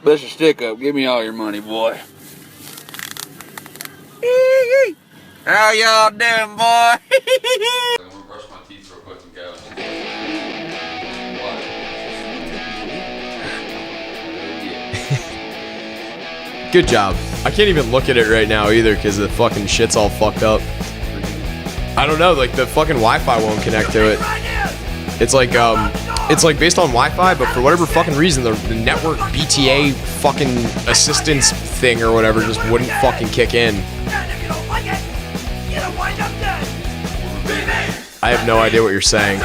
Bust your stick up. Give me all your money, boy. How y'all doing, boy? I'm gonna brush my teeth real quick and go. Good job. I can't even look at it right now either because the fucking shit's all fucked up. I don't know, like the fucking Wi-Fi won't connect to it. It's like based on Wi-Fi, but for whatever fucking reason, the network BTA fucking assistance thing or whatever just wouldn't fucking kick in. I have no idea what you're saying.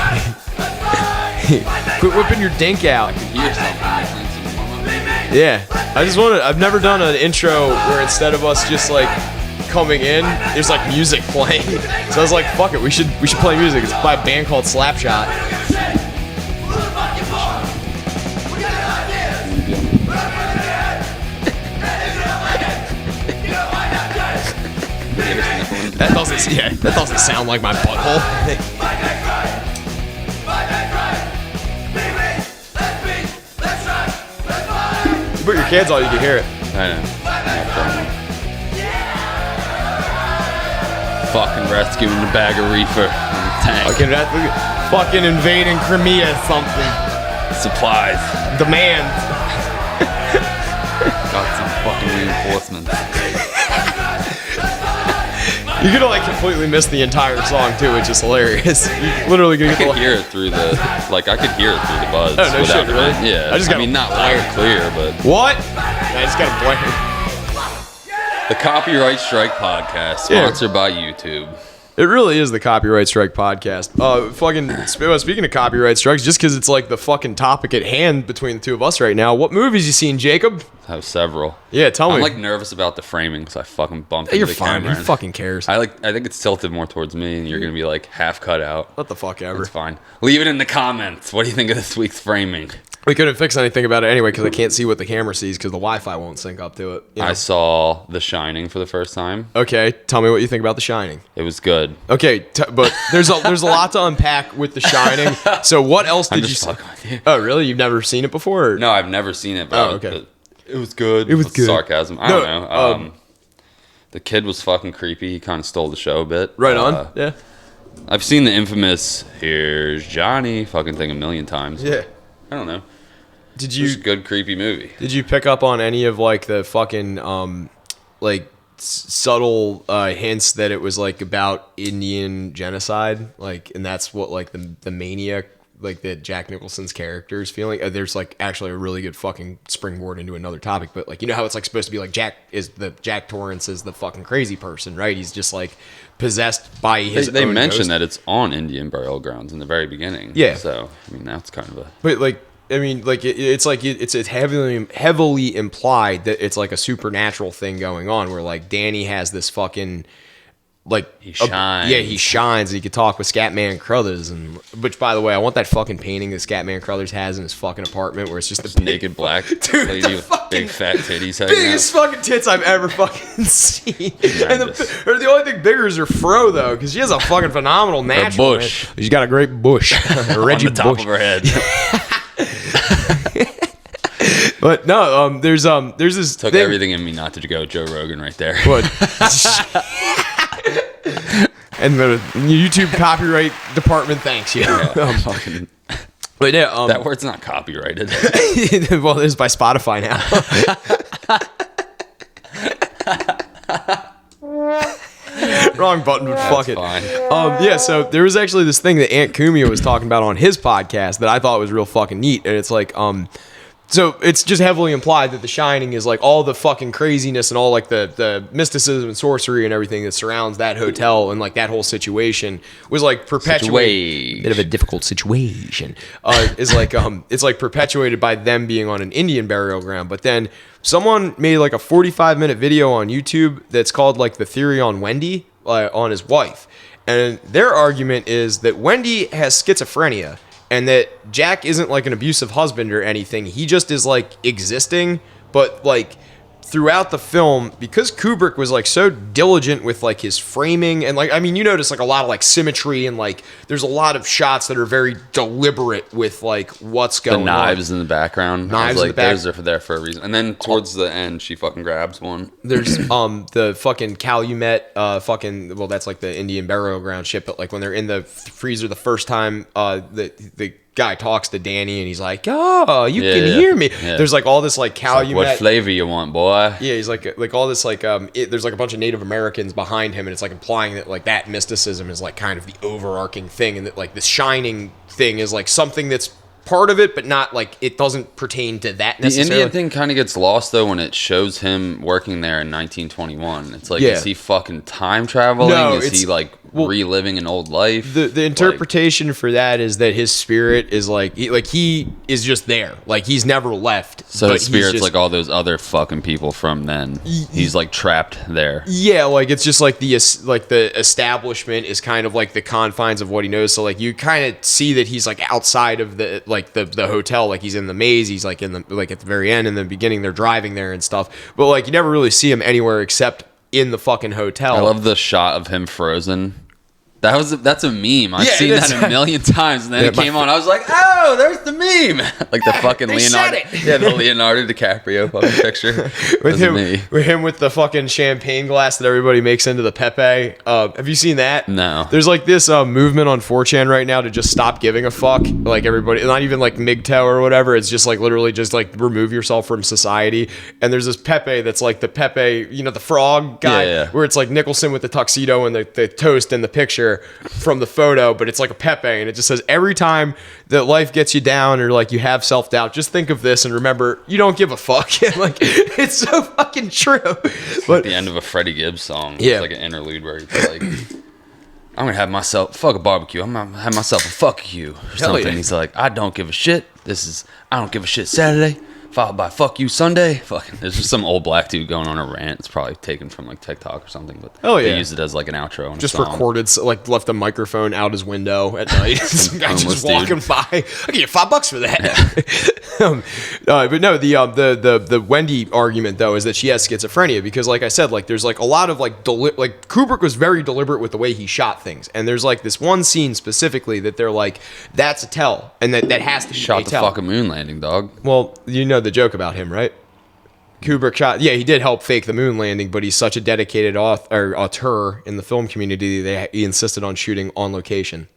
Quit whipping your dink out. Yeah, I've never done an intro where instead of us just like coming in, there's like music playing. So I was like, fuck it, we should play music. It's by a band called Slapshot. That doesn't sound like my butthole. You put your cans on, you can hear it. I know. Fucking rescuing the bag of reefer in the tank. Fucking invading Crimea something. Supplies. Demand. Got some fucking reinforcements. You're gonna like completely miss the entire song too, which is hilarious. You're literally gonna I could hear it through the buds. Oh, no shit, really? Yeah. I mean, not loud and clear, but... What? I just got a blank. The Copyright Strike Podcast, sponsored by YouTube. It really is the Copyright Strike Podcast. Speaking of copyright strikes, just because it's like the fucking topic at hand between the two of us right now, what movies you seen, Jacob? I have several. Yeah, tell me. I'm like nervous about the framing because I fucking bumped into the camera. You're fine. Who fucking cares? I think it's tilted more towards me, and you're gonna be like half cut out. What the fuck ever. It's fine. Leave it in the comments. What do you think of this week's framing? We couldn't fix anything about it anyway because I can't see what the camera sees because the Wi-Fi won't sync up to it. You know? I saw The Shining for the first time. Okay, tell me what you think about The Shining. It was good. Okay, but there's a lot to unpack with The Shining. So what else did you see? Oh, really? You've never seen it before? Or? No, I've never seen it. But okay. It was good. It was good. Sarcasm. I don't know. The kid was fucking creepy. He kind of stole the show a bit. Right on. Yeah. I've seen the infamous "Here's Johnny" fucking thing a million times. Yeah. I don't know. It was a good creepy movie. Did you pick up on any of like the fucking subtle hints that it was like about Indian genocide, like, and that's what like the maniac, like that Jack Nicholson's character is feeling? There's like actually a really good fucking springboard into another topic, but like, you know how it's like supposed to be like Jack Torrance is the fucking crazy person, right? He's just like possessed by his they own mentioned ghost. that it's on Indian burial grounds in the very beginning. Yeah. So I mean that's kind of a. But like. I mean, like it's heavily implied that it's like a supernatural thing going on, where like Danny has this fucking like he shines. He shines, and he could talk with Scatman Crothers, and which, by the way, I want that fucking painting that Scatman Crothers has in his fucking apartment, where it's just the naked black lady with big fat titties. Biggest fucking tits I've ever fucking seen. And the only thing bigger is her fro, though, because she has a fucking phenomenal natural. Bush. She's got a great bush, Reggie on the top Bush of her head. But no, there's this took thing. Everything in me not to go Joe Rogan right there. What? And the YouTube copyright department thanks you. Fucking. But yeah, that word's not copyrighted. Well, it is by Spotify now. Wrong button, but fuck it. Fine. Yeah, so there was actually this thing that Aunt Kumia was talking about on his podcast that I thought was real fucking neat, and it's like, so it's just heavily implied that The Shining is like all the fucking craziness and all like the mysticism and sorcery and everything that surrounds that hotel and like that whole situation was like perpetuated. Bit of a difficult situation. Is like it's like perpetuated by them being on an Indian burial ground. But then someone made like a 45-minute video on YouTube that's called like The Theory on Wendy, on his wife, and their argument is that Wendy has schizophrenia. And that Jack isn't like an abusive husband or anything. He just is like existing, but like throughout the film, because Kubrick was like so diligent with like his framing and like, I mean, you notice like a lot of like symmetry and like there's a lot of shots that are very deliberate with like what's going on. The knives in the background. Knives I was in like, the back. those are there for a reason. And then towards the end, she fucking grabs one. There's the fucking Calumet well, that's like the Indian burial ground shit, but like when they're in the freezer the first time, the guy talks to Danny and he's like, "Oh, you can hear me." Yeah. There's like all this like Calumet. Like, what flavor you want, boy? Yeah, he's like all this like there's like a bunch of Native Americans behind him, and it's like implying that like that mysticism is like kind of the overarching thing, and that like the Shining thing is like something that's part of it, but not like it doesn't pertain to that necessarily. The Indian thing kind of gets lost though when it shows him working there in 1921. It's like, is he fucking time traveling? No, is he like reliving an old life? The interpretation for that is that his spirit is like he is just there, like he's never left. So but his spirit's just, like all those other fucking people from then. He's like trapped there. Yeah, like it's just like the establishment is kind of like the confines of what he knows. So like you kind of see that he's like outside of the like the hotel, like he's in the maze. He's like in the like at the very end, in the beginning they're driving there and stuff. But like you never really see him anywhere except in the fucking hotel. I love the shot of him frozen. That's a meme. I've seen that a million times, and then it came on. I was like, "Oh, there's the meme!" Like the fucking Leonardo, the Leonardo DiCaprio fucking picture with him with the fucking champagne glass that everybody makes into the Pepe. Have you seen that? No. There's like this movement on 4chan right now to just stop giving a fuck. Like everybody, not even like MGTOW or whatever. It's just like literally just like remove yourself from society. And there's this Pepe that's like the Pepe, you know, the frog guy, where it's like Nicholson with the tuxedo and the toast in the picture from the photo, but it's like a Pepe, and it just says, every time that life gets you down or like you have self-doubt, just think of this and remember you don't give a fuck. Like it's so fucking true. But like the end of a Freddie Gibbs song, it's like an interlude where he's like, I'm gonna have myself fuck a barbecue, I'm gonna have myself a fuck you or something. He's like, I don't give a shit, I don't give a shit Saturday followed by fuck you Sunday. Fucking, there's just some old black dude going on a rant. It's probably taken from like TikTok or something, but they use it as like an outro. Just recorded, like left a microphone out his window at night. Some guy just walking by. I'll give you $5 for that. But no, the Wendy argument though is that she has schizophrenia because, like I said, like there's like a lot of like Kubrick was very deliberate with the way he shot things, and there's like this one scene specifically that they're like, that's a tell, and that has to be shot a the tell. fucking moon landing, dog. Well, you know the joke about him, right? Kubrick shot, he did help fake the moon landing, but he's such a dedicated auteur in the film community that he insisted on shooting on location.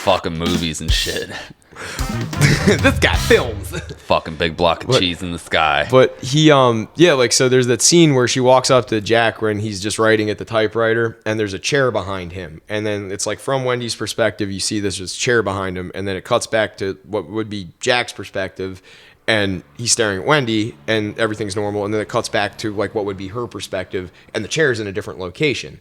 Fucking movies and shit. This guy films. Fucking big block of cheese in the sky. But he, like, so there's that scene where she walks up to Jack when he's just writing at the typewriter, and there's a chair behind him. And then it's like from Wendy's perspective, you see this just chair behind him, and then it cuts back to what would be Jack's perspective, and he's staring at Wendy, and everything's normal. And then it cuts back to like what would be her perspective, and the chair's in a different location.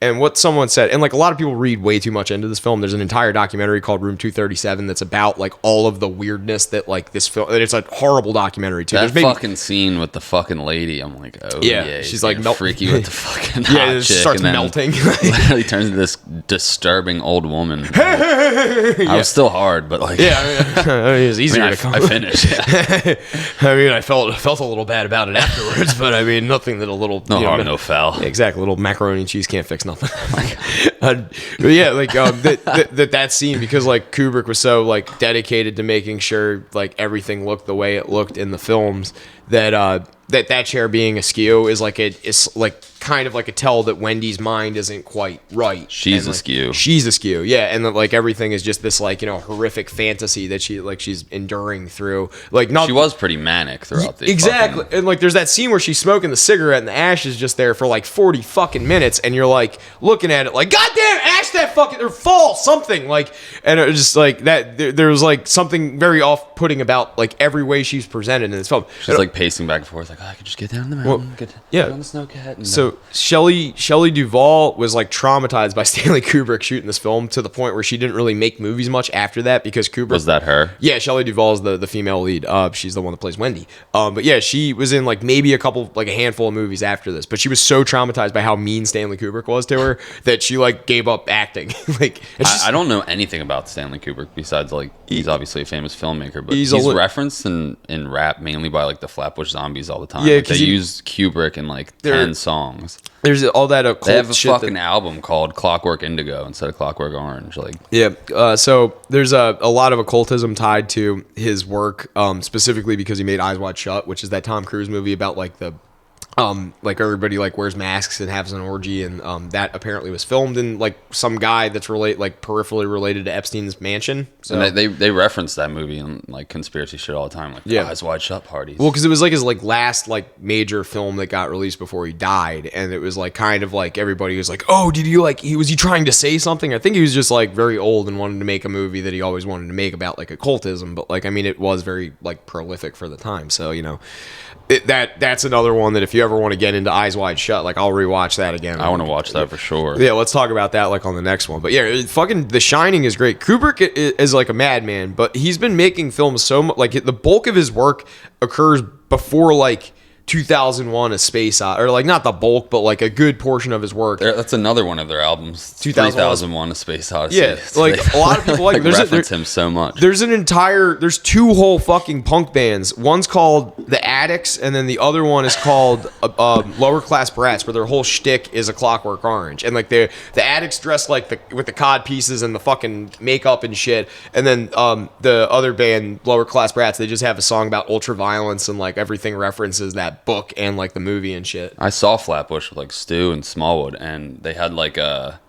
And what someone said, and like a lot of people read way too much into this film. There's an entire documentary called Room 237 that's about like all of the weirdness that like this film. And it's a horrible documentary too. That fucking scene with the fucking lady, I'm like, oh yeah, she's like freaky with the fucking hot chick, she starts and then melting. Literally turns into this disturbing old woman. I was still hard, but like, I mean, it was easier to come. I finished. Yeah. I mean, I felt a little bad about it afterwards, but I mean, nothing that a little harm, no foul. Yeah, exactly, a little macaroni and cheese can't fix nothing. But yeah, like that scene, because like Kubrick was so like dedicated to making sure like everything looked the way it looked in the films, that chair being askew is like it's like kind of like a tell that Wendy's mind isn't quite right. She's like, askew. She's askew, yeah, and that like everything is just this like horrific fantasy that she's enduring through. Like not she was pretty manic throughout the exactly, and like there's that scene where she's smoking the cigarette and the ash is just there for like 40 fucking minutes, and you're like looking at it like, goddamn, ash that fucking or fall something like, and it was just like that. There was like something very off-putting about like every way she's presented in this film. She's like pacing back and forth like, I could just get down the mountain, get on the snowcat. And, so Shelley Duvall was like traumatized by Stanley Kubrick shooting this film to the point where she didn't really make movies much after that because Kubrick. Was that her? Yeah, Shelley Duvall is the female lead. She's the one that plays Wendy. But yeah, she was in like maybe a handful of movies after this. But she was so traumatized by how mean Stanley Kubrick was to her that she like gave up acting. Like I don't know anything about Stanley Kubrick besides like he's obviously a famous filmmaker, but he's referenced in rap mainly by like the Flatbush Zombies all the time. Yeah, like, they use Kubrick in like 10 songs. There's all that occult They have a shit fucking album called Clockwork Indigo instead of Clockwork Orange. Like so there's a lot of occultism tied to his work, specifically because he made Eyes Wide Shut, which is that Tom Cruise movie about like the like everybody like wears masks and has an orgy, and that apparently was filmed in like some guy that's peripherally related to Epstein's mansion. So and they reference that movie in like conspiracy shit all the time, like Eyes Wide Shut parties. Well, because it was like his like last like major film that got released before he died, and it was like kind of like everybody was like, oh, did you like was he trying to say something? I think he was just like very old and wanted to make a movie that he always wanted to make about like occultism, but like I mean it was very like prolific for the time, so you know. That's another one that if you ever want to get into Eyes Wide Shut, like I'll rewatch that again. I want to watch that for sure. Yeah, let's talk about that like on the next one. But yeah, fucking The Shining is great. Kubrick is like a madman, but he's been making films so much. Like the bulk of his work occurs before like 2001: A Space Odyssey, or like not the bulk, but like a good portion of his work. That's another one of their albums. 2001: A Space Odyssey. Yeah, like a lot of people like reference him so much. There's two whole fucking punk bands. One's called The Addicts, and then the other one is called Lower Class Brats, where their whole shtick is A Clockwork Orange, and like the Addicts dress like with the cod pieces and the fucking makeup and shit, and then the other band Lower Class Brats, they just have a song about ultra violence and like everything references that book and like the movie and shit. I saw Flatbush with like Stu and Smallwood, and they had like a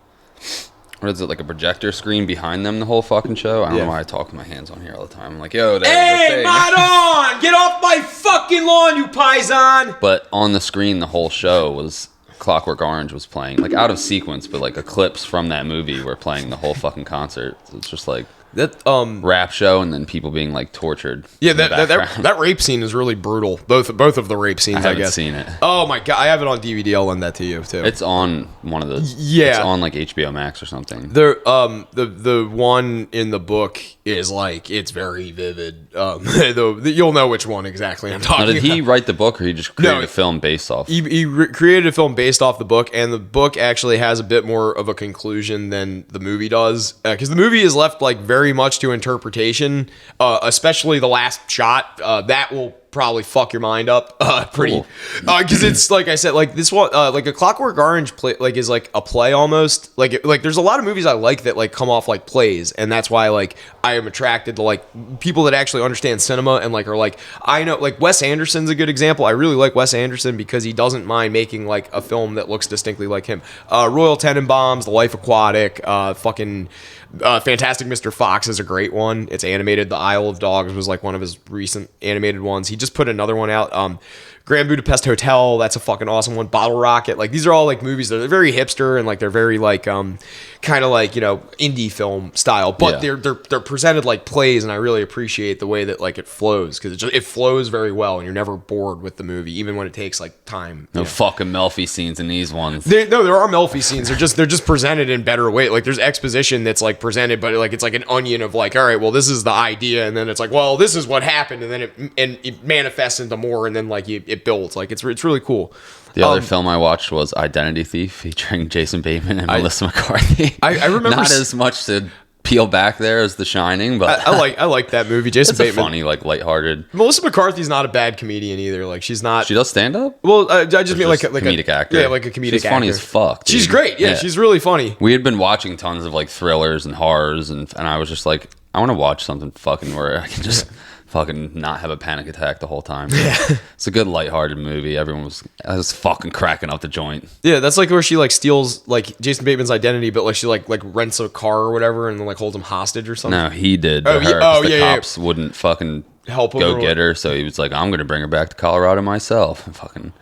like a projector screen behind them the whole fucking show. I don't know why I talk with my hands on here all the time. I'm like, yo, hey, not on! Get off my fucking lawn, you paisan! But on the screen, the whole show was Clockwork Orange was playing, like out of sequence, but like clips from that movie were playing the whole fucking concert. So it's just like that rap show, and then people being like tortured. Yeah, that rape scene is really brutal. Both of the rape scenes. I guess seen it. Oh my god, I have it on DVD. I'll lend that to you too. It's on one of the. Yeah, it's on like HBO Max or something. The one in the book is like it's very vivid. You'll know which one exactly I'm talking about. Did he write the book, or he just created a film based off? He created a film based off the book, and the book actually has a bit more of a conclusion than the movie does, because the movie is left like very much to interpretation, especially the last shot. That will probably fuck your mind up pretty, because it's like I said, like this one, like A Clockwork Orange play, like is like a play almost. Like there's a lot of movies I like that like come off like plays, and that's why like I am attracted to like people that actually understand cinema and like are like, I know, like Wes Anderson's a good example. I really like Wes Anderson because he doesn't mind making like a film that looks distinctly like him. Royal Tenenbaums, The Life Aquatic, Fantastic Mr. Fox is a great one. It's animated. The Isle of Dogs was like one of his recent animated ones. He just put another one out. Grand Budapest Hotel, that's a fucking awesome one. Bottle Rocket, like these are all like movies that are very hipster and like they're very like kind of like, you know, indie film style, but they're presented like plays, and I really appreciate the way that like it flows, because it flows very well and you're never bored with the movie even when it takes like time. No fucking Melfi scenes in these ones. There are Melfi scenes. They're just presented in better way. Like there's exposition that's like presented, but like it's like an onion of like, all right, well this is the idea, and then it's like, well this is what happened, and then it manifests into more, and then like it builds. Like it's really cool. The other film I watched was Identity Thief, featuring Jason Bateman and Melissa McCarthy. I remember not as much to peel back there as The Shining, but I like that movie. Jason Bateman, funny, like lighthearted. Melissa McCarthy's not a bad comedian either. Like she's not. She does stand up. Well, I just mean like a comedic actor. Yeah, like a comedic actor. She's funny as fuck. Dude. She's great. Yeah, she's really funny. We had been watching tons of like thrillers and horrors, and I was just like, I want to watch something fucking where I can just fucking not have a panic attack the whole time. Yeah. It's a good lighthearted movie. I was fucking cracking up the joint. Yeah, that's like where she like steals like Jason Bateman's identity, but like she like rents a car or whatever and then like holds him hostage or something. No, he did. The cops wouldn't fucking help him go get her, so he was like, I'm gonna bring her back to Colorado myself. And fucking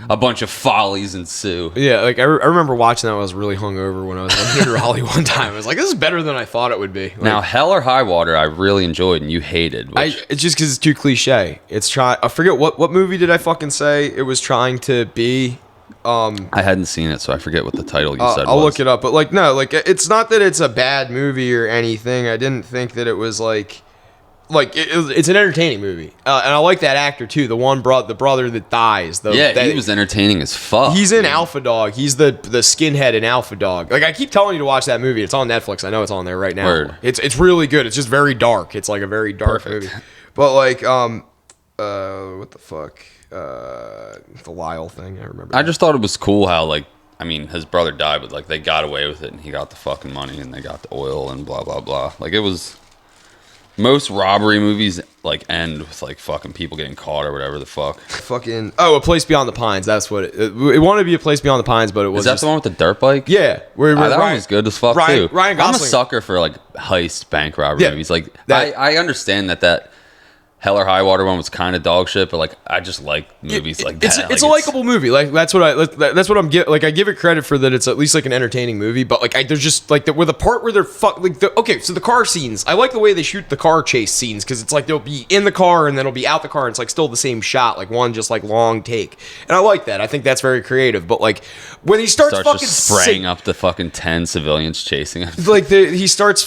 a bunch of follies ensue. Yeah, like I remember watching that when I was really hungover when I was living in Raleigh one time. I was like, this is better than I thought it would be. Like, Now, Hell or High Water, I really enjoyed and you hated. It's just because it's too cliche. I forget what movie did I fucking say it was trying to be. I hadn't seen it, so I forget what the title you said was. I'll look it up, but like no, like it's not that it's a bad movie or anything. I didn't think that it was like it's an entertaining movie, and I like that actor too. The brother that dies. He was entertaining as fuck. He's in Alpha Dog. He's the skinhead in Alpha Dog. Like I keep telling you to watch that movie. It's on Netflix. I know it's on there right now. Word. It's really good. It's just very dark. It's like a very dark movie. But like what the fuck. The Lyle thing, I remember. I just thought it was cool how, like, I mean, his brother died, but like they got away with it, and he got the fucking money, and they got the oil, and blah blah blah. Like it was. Most robbery movies like end with like fucking people getting caught or whatever the fuck. Fucking A Place Beyond the Pines. That's what it wanted to be. A Place Beyond the Pines, but it was. Is that the one with the dirt bike? Yeah, that one was good as fuck too. Ryan Gosling. I'm a sucker for like heist bank robbery movies. Like I understand that Hell or High Water one was kind of dog shit, but like I just like movies like that. It's a likable movie. Like that's what I'm like. I give it credit for that. It's at least like an entertaining movie. But like there's just like where the part where they're so the car scenes. I like the way they shoot the car chase scenes because it's like they'll be in the car and then it'll be out the car and it's like still the same shot, like one just like long take. And I like that. I think that's very creative. But like when he starts fucking just spraying up the fucking 10 civilians chasing him, like he starts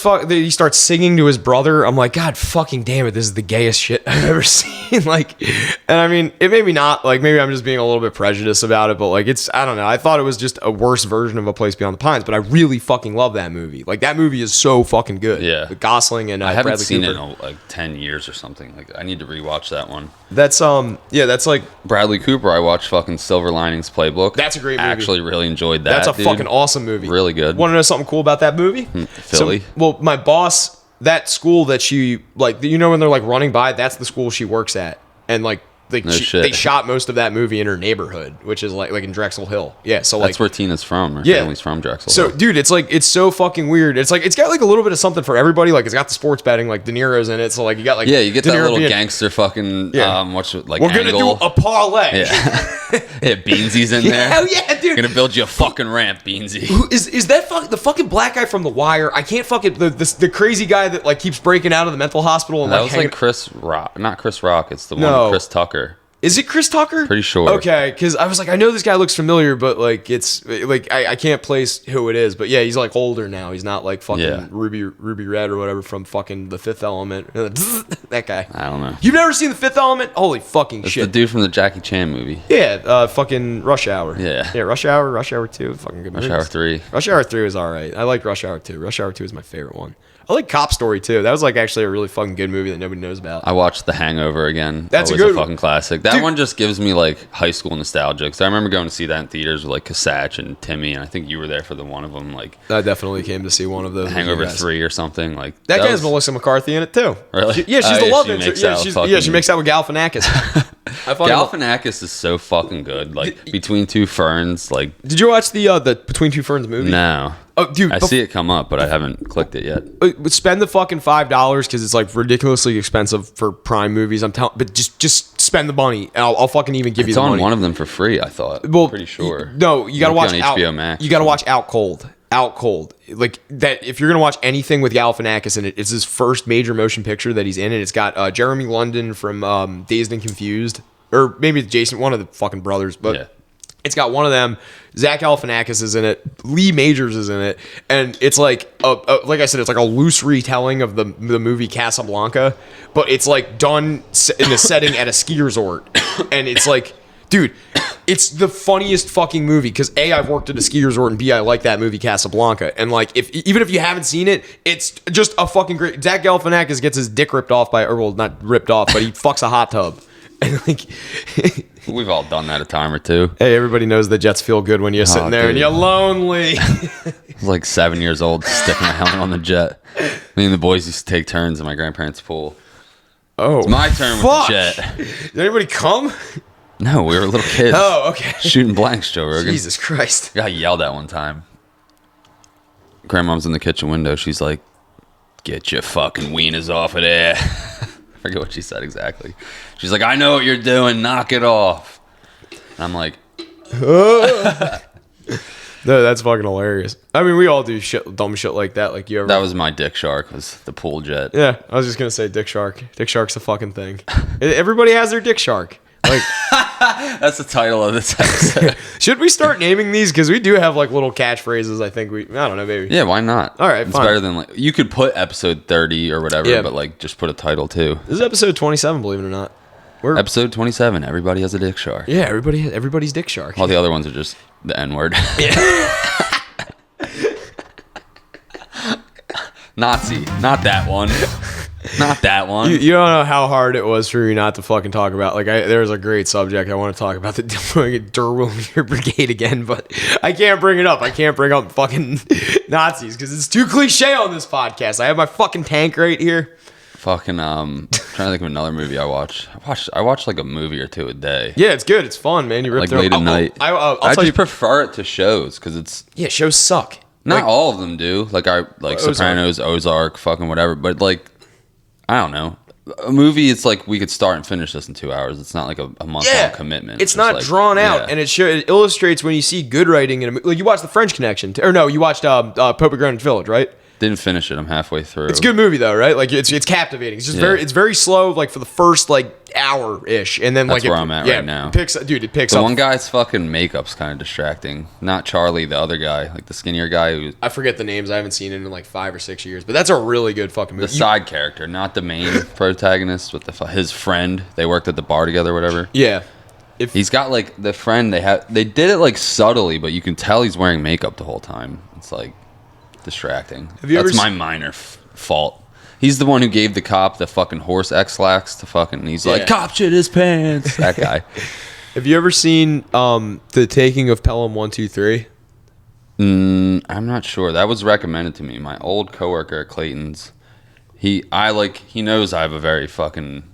singing to his brother. I'm like, God fucking damn it, this is the gayest shit I've ever seen. Like, and I mean, it made me not like, maybe I'm just being a little bit prejudiced about it, but like I don't know. I thought it was just a worse version of A Place Beyond the Pines, but I really fucking love that movie. Like that movie is so fucking good. Yeah, with Gosling and I haven't Bradley seen Cooper. it in like 10 years or something. Like I need to rewatch that one. That's that's like Bradley Cooper. I watched fucking Silver Linings Playbook. That's a great movie. I actually really enjoyed that. That's a fucking awesome movie. Really good. Want to know something cool about that movie? Philly. So, well, my boss, that school that she like, you know, when they're like running by, that's the school she works at, and like they shot most of that movie in her neighborhood, which is like in Drexel Hill. Yeah, so like that's where Tina's from. Her family's from Drexel So Hill. dude, it's like it's so fucking weird. It's like it's got like a little bit of something for everybody. Like it's got the sports betting, like De Niro's in it. So like you got like you get De that Niro little being, gangster fucking like we're gonna do a parlay. Yeah, Beansy's in there. Hell yeah, dude. Gonna build you a fucking ramp, Beansy. Who is that the fucking black guy from The Wire? I can't fucking the crazy guy that like keeps breaking out of the mental hospital and that like was like Chris Rock, not Chris Rock. It's the one with Chris Tucker. Is it Chris Tucker? Pretty sure. Okay, because I was like, I know this guy looks familiar, but like it's like I can't place who it is. But yeah, he's like older now. He's not like fucking Ruby Red or whatever from fucking The Fifth Element. That guy. I don't know. You've never seen The Fifth Element? Holy fucking It's shit! the dude from the Jackie Chan movie. Yeah, fucking Rush Hour. Yeah. Rush Hour 2, fucking good. Rush Hour 3. Rush Hour 3 is all right. I like Rush Hour 2. Rush Hour 2 is my favorite one. I like Cop Story too. That was like actually a really fucking good movie that nobody knows about. I watched The Hangover again. That's always a good fucking classic. That one just gives me like high school nostalgia. Because I remember going to see that in theaters with like Kasach and Timmy, and I think you were there for the one of them. Like I definitely came to see one of those. Hangover 3 or something. Like that guy has Melissa McCarthy in it too. Really? She's the love interest. She makes out with Galifianakis. Galifianakis is so fucking good. Like Between Two Ferns. Like, did you watch the Between Two Ferns movie? No. Oh, dude, I see it come up, but I haven't clicked it yet. Spend the fucking $5 because it's like ridiculously expensive for Prime movies. I'm telling, but just spend the money. And I'll fucking even give you the money. It's on one of them for free. I thought. Well, pretty sure. No, you gotta watch on HBO Max. You gotta watch Out Cold. Out Cold. Like that. If you're gonna watch anything with Galifianakis in it, it's his first major motion picture that he's in, and it's got Jeremy London from Dazed and Confused, or maybe Jason, one of the fucking brothers, but. Yeah. It's got one of them. Zach Galifianakis is in it. Lee Majors is in it, and it's like, like I said, it's like a loose retelling of the movie Casablanca, but it's like done in the setting at a ski resort, and it's like, dude, it's the funniest fucking movie because A, I've worked at a ski resort, and B, I like that movie Casablanca, and like even if you haven't seen it, it's just a fucking great. Zach Galifianakis gets his dick ripped off by, or well, not ripped off, but he fucks a hot tub. And like, we've all done that a time or two. Hey, everybody knows the jets feel good when you're sitting there and you're lonely. I was like 7 years old, sticking my helmet on the jet. Me and the boys used to take turns in my grandparents' pool. Oh, it's my turn with the jet. Did anybody come? No, we were little kids. Oh, okay. Shooting blanks, Joe Rogan. Jesus Christ. Got yelled at one time. Grandmom's in the kitchen window. She's like, "Get your fucking wieners off of there." I forget what she said exactly. She's like, "I know what you're doing. Knock it off." And I'm like, No, that's fucking hilarious. I mean, we all do dumb shit like that. Like you ever? That was my dick shark. Was the pool jet? Yeah, I was just gonna say dick shark. Dick shark's a fucking thing. Everybody has their dick shark. Like that's the title of this episode. Should we start naming these? Because we do have like little catchphrases. I think I don't know, maybe. Yeah, why not? All right, it's fine. better than like you could put episode 30 or whatever, Yeah. but like just put a title too. This is episode 27, believe it or not. Episode 27. Everybody has a dick shark. Yeah, everybody's dick shark. All the other ones are just the N word. Nazi. Not that one. Not that one. You don't know how hard it was for you not to fucking talk about. Like, there's a great subject I want to talk about, the Derwillier Brigade again, but I can't bring it up. I can't bring up fucking Nazis because it's too cliche on this podcast. I have my fucking tank right here. Fucking trying to think of another movie I watched. I watched like a movie or two a day. Yeah, it's good. It's fun, man. You rip Like through late at night. I'll I tell just you. prefer it to shows because it's Shows suck. not Like, all of them do. Like Ozark. Sopranos, Ozark, fucking whatever. But like, I don't know. A movie, it's like we could start and finish this in 2 hours. It's not like a month-long commitment. It's just not like, drawn out, yeah. and it illustrates when you see good writing in a movie. Like you watched The French Connection, or no, you watched Pope of Greenwich Village, right? Didn't finish it. I'm halfway through. It's a good movie though, right? Like it's captivating. It's just very slow, like for the first like hour ish, and then That's like where I'm at right now. It picks The up. one guy's fucking makeup's kind of distracting. Not Charlie, the other guy, like the skinnier guy who. I forget the names. I haven't seen it in like 5 or 6 years, but that's a really good fucking movie. The side character, not the main protagonist, but his friend. They worked at the bar together, whatever. Yeah. He's got like the friend they did it like subtly, but you can tell he's wearing makeup the whole time. It's like distracting. That's my minor fault. He's the one who gave the cop the fucking horse X-lax to fucking. He's like, cop shit his pants. That guy. Have you ever seen The Taking of Pelham 123? I'm not sure. That was recommended to me. My old coworker at Clayton's. He knows I have a very fucking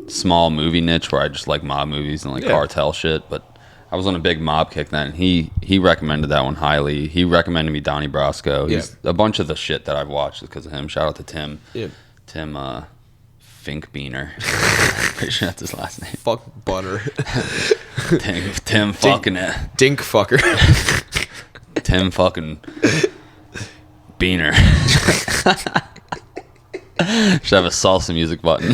small movie niche where I just like mob movies and like cartel shit, but I was on a big mob kick then. He recommended that one highly. He recommended me Donnie Brasco. He's a bunch of the shit that I've watched is because of him. Shout out to Tim. Yeah. Tim Finkbeiner. Pretty sure that's his last name. Fuck butter. Tim fucking it. Dink fucker. Tim fucking Beaner. Should have a salsa music button.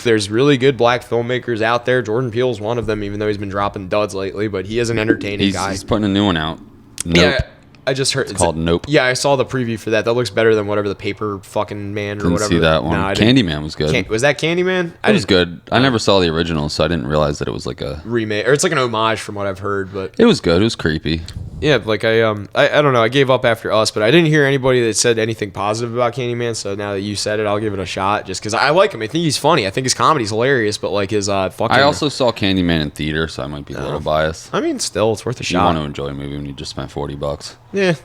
There's really good black filmmakers out there. Jordan Peele's one of them, even though he's been dropping duds lately, but he is an entertaining guy. He's putting a new one out. Nope. Yeah, I just heard it's called Nope. Yeah, I saw the preview for that. That looks better than whatever the Paper fucking Man or Didn't whatever. see that one. No, Candyman was good. Was that Candyman? It was good. I never saw the original, so I didn't realize that it was like a remake, or it's like an homage from what I've heard. But it was good. It was creepy. Yeah, like I don't know. I gave up after Us, but I didn't hear anybody that said anything positive about Candyman. So now that you said it, I'll give it a shot. Just because I like him, I think he's funny. I think his comedy's hilarious. But like his fucking. I also saw Candyman in theater, so I might be a little biased. I mean, still, it's worth a shot. You want to enjoy a movie when you just spent $40. Yeah.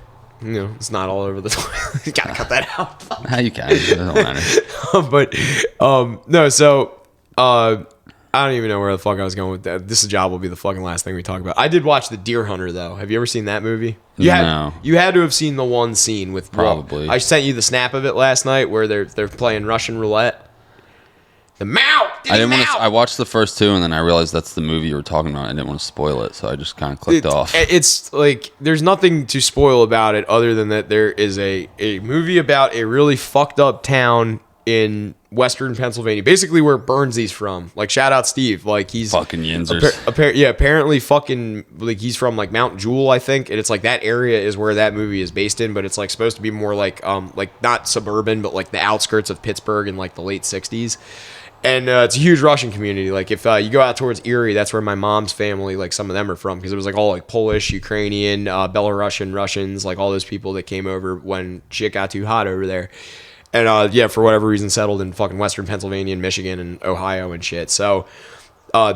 It's not all over the toilet. You gotta cut that out. How you can? It doesn't matter. But no. So I don't even know where the fuck I was going with that. This job will be the fucking last thing we talk about. I did watch The Deer Hunter though. Have you ever seen that movie? No. You had to have seen the one scene with probably. I sent you the snap of it last night where they're playing Russian roulette. The mouth. I didn't want to. I watched the first two, and then I realized that's the movie you were talking about. I didn't want to spoil it, so I just kind of clicked off. It's like there's nothing to spoil about it other than that there is a movie about a really fucked up town in Western Pennsylvania, basically where Burnsy's from. Like, shout out Steve. Like, he's fucking Yinzers. Apparently fucking like he's from like Mount Jewel, I think, and it's like that area is where that movie is based in, but it's like supposed to be more like not suburban, but like the outskirts of Pittsburgh in like the late '60s. And it's a huge Russian community. Like if you go out towards Erie, that's where my mom's family, like some of them are from, because it was like all like Polish, Ukrainian, Belarusian, Russians, like all those people that came over when shit got too hot over there. And for whatever reason, settled in fucking Western Pennsylvania and Michigan and Ohio and shit. So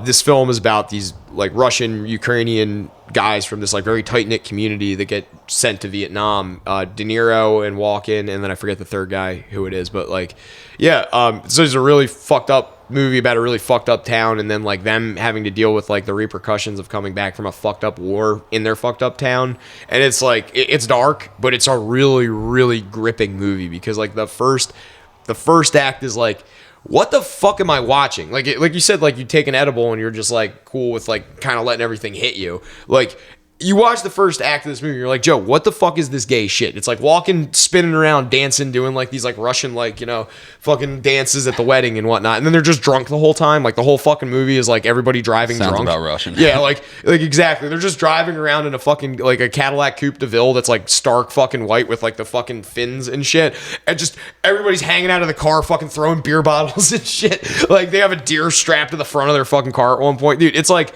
this film is about these like Russian, Ukrainian guys from this like very tight-knit community that get sent to Vietnam. De Niro and Walken, and then I forget the third guy who it is, but like, so it's a really fucked up movie about a really fucked up town, and then like them having to deal with like the repercussions of coming back from a fucked up war in their fucked up town. And it's like it's dark, but it's a really, really gripping movie because like the first act is like what the fuck am I watching? Like you said, like you take an edible and you're just like cool with like kind of letting everything hit you. Like you watch the first act of this movie, you're like, Joe, what the fuck is this gay shit? It's like walking, spinning around, dancing, doing like these like Russian like, you know, fucking dances at the wedding and whatnot. And then they're just drunk the whole time. Like the whole fucking movie is like everybody driving Sounds drunk. about Russian. Yeah, like exactly. They're just driving around in a fucking like a Cadillac Coupe de Ville that's like stark fucking white with like the fucking fins and shit. And just everybody's hanging out of the car, fucking throwing beer bottles and shit. Like they have a deer strapped to the front of their fucking car at one point. Dude, it's like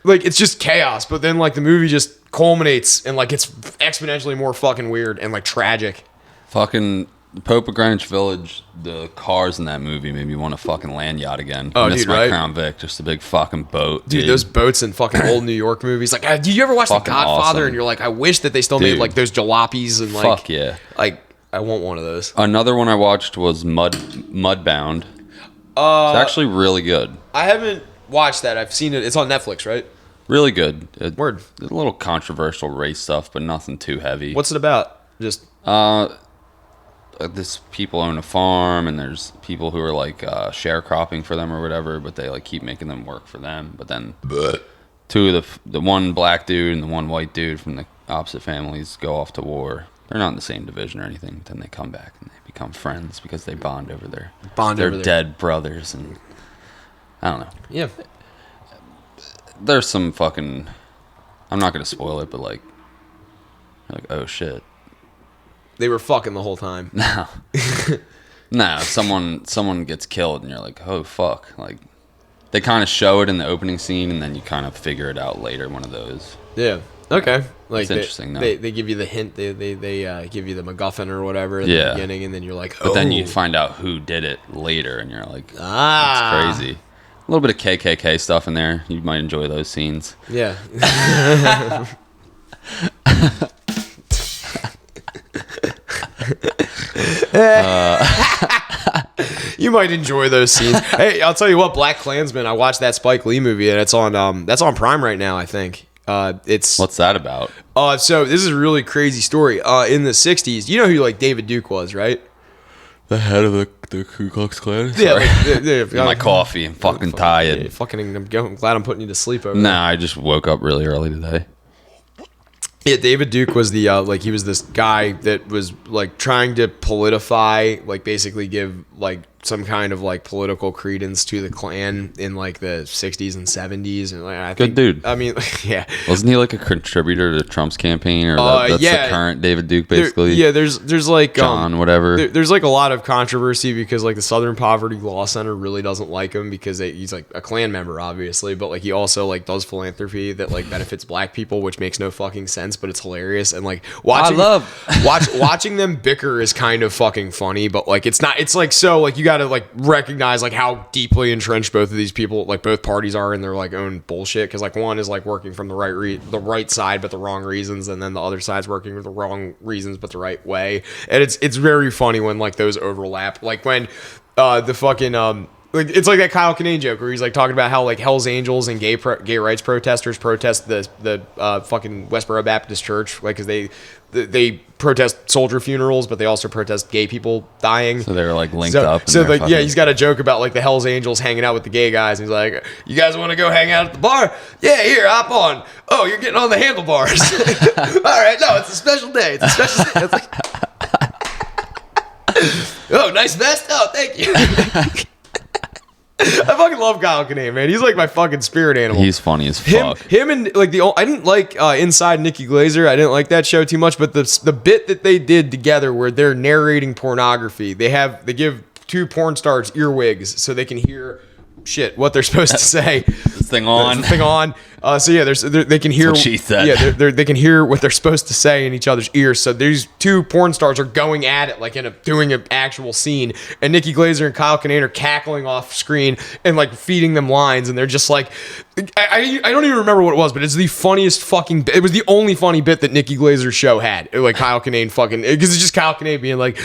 it's just chaos. But then like the movie just culminates and like it's exponentially more fucking weird and like tragic. Fucking Pope of Greenwich Village, the cars in that movie made me want to fucking land yacht again. Oh, Miss dude, my right? Crown Vic, just a big fucking boat. Dude, those boats in fucking old New York movies. Like, did you ever watch The Fucking Godfather? awesome. And you're like, I wish that they still made Dude. like those jalopies and like, Fuck yeah. like I want one of those. Another one I watched was Mudbound. It's actually really good. I haven't watched that. I've seen it. It's on Netflix, right? Really good. Word. A little controversial race stuff, but nothing too heavy. What's it about? Just this people own a farm, and there's people who are like sharecropping for them or whatever, but they like keep making them work for them. But then two of the one black dude and the one white dude from the opposite families go off to war. They're not in the same division or anything. But then they come back and they become friends because they bond over their dead brothers, and I don't know. Yeah. There's some fucking, I'm not gonna spoil it, but like oh shit. They were fucking the whole time. No, someone gets killed and you're like, oh fuck. Like they kind of show it in the opening scene and then you kind of figure it out later. One of those. Yeah. Okay. Like It's interesting, though. They give you the hint. They give you the MacGuffin or whatever at the beginning, and then you're like, oh. But then you find out who did it later, and you're like, that's crazy. A little bit of KKK stuff in there. You might enjoy those scenes. Yeah. You might enjoy those scenes. Hey, I'll tell you what, BlacKkKlansman. I watched that Spike Lee movie, and it's on that's on Prime right now, I think. It's What's that about? So this is a really crazy story. In the '60s, you know who like David Duke was, right? The head of the Ku Klux Klan? Yeah, My coffee. I'm fucking tired. Yeah, I'm glad I'm putting you to sleep over Nah, I just woke up really early today. Yeah, David Duke was the he was this guy that was like trying to politify, like basically give like some kind of like political credence to the Klan in like the 60s and 70s, and like I think, dude. I mean, yeah, Wasn't he like a contributor to Trump's campaign, or that's yeah. the current David Duke basically? There's like John whatever. There's like a lot of controversy because like the Southern Poverty Law Center really doesn't like him because he's like a Klan member, obviously, but like he also like does philanthropy that like benefits black people, which makes no fucking sense, but it's hilarious. And like watching them bicker is kind of fucking funny, but like it's not. It's like so like you got to like recognize like how deeply entrenched both of these people, like both parties, are in their like own bullshit, because like one is like working from the right side but the wrong reasons, and then the other side's working with the wrong reasons but the right way. And it's very funny when like those overlap, like when the fucking like it's like that Kyle Kinane joke where he's like talking about how like Hell's Angels and gay rights protesters protest the fucking Westboro Baptist Church, like because they protest soldier funerals, but they also protest gay people dying. So they're like linked up. So like yeah, he's got a joke about like the Hell's Angels hanging out with the gay guys, and he's like, "You guys want to go hang out at the bar? Yeah, here, hop on. Oh, you're getting on the handlebars. All right, no, it's a special day. It's a special day." It's like, oh, nice vest. Oh, thank you. I fucking love Kyle Kinane, man. He's like my fucking spirit animal. He's funny as fuck. Him and like I didn't like Inside Nikki Glaser. I didn't like that show too much, but the bit that they did together where they're narrating pornography, they give two porn stars earwigs so they can hear shit what they're supposed to say. This thing on. So yeah, they can hear. That's what she said. Yeah, they can hear what they're supposed to say in each other's ears. So these two porn stars are going at it, like doing an actual scene, and Nikki Glaser and Kyle Kinane are cackling off screen and like feeding them lines, and they're just like, I don't even remember what it was, but it's the funniest fucking. It was the only funny bit that Nikki Glaser's show had. Like Kyle Kinane fucking, because it's just Kyle Kinane being like,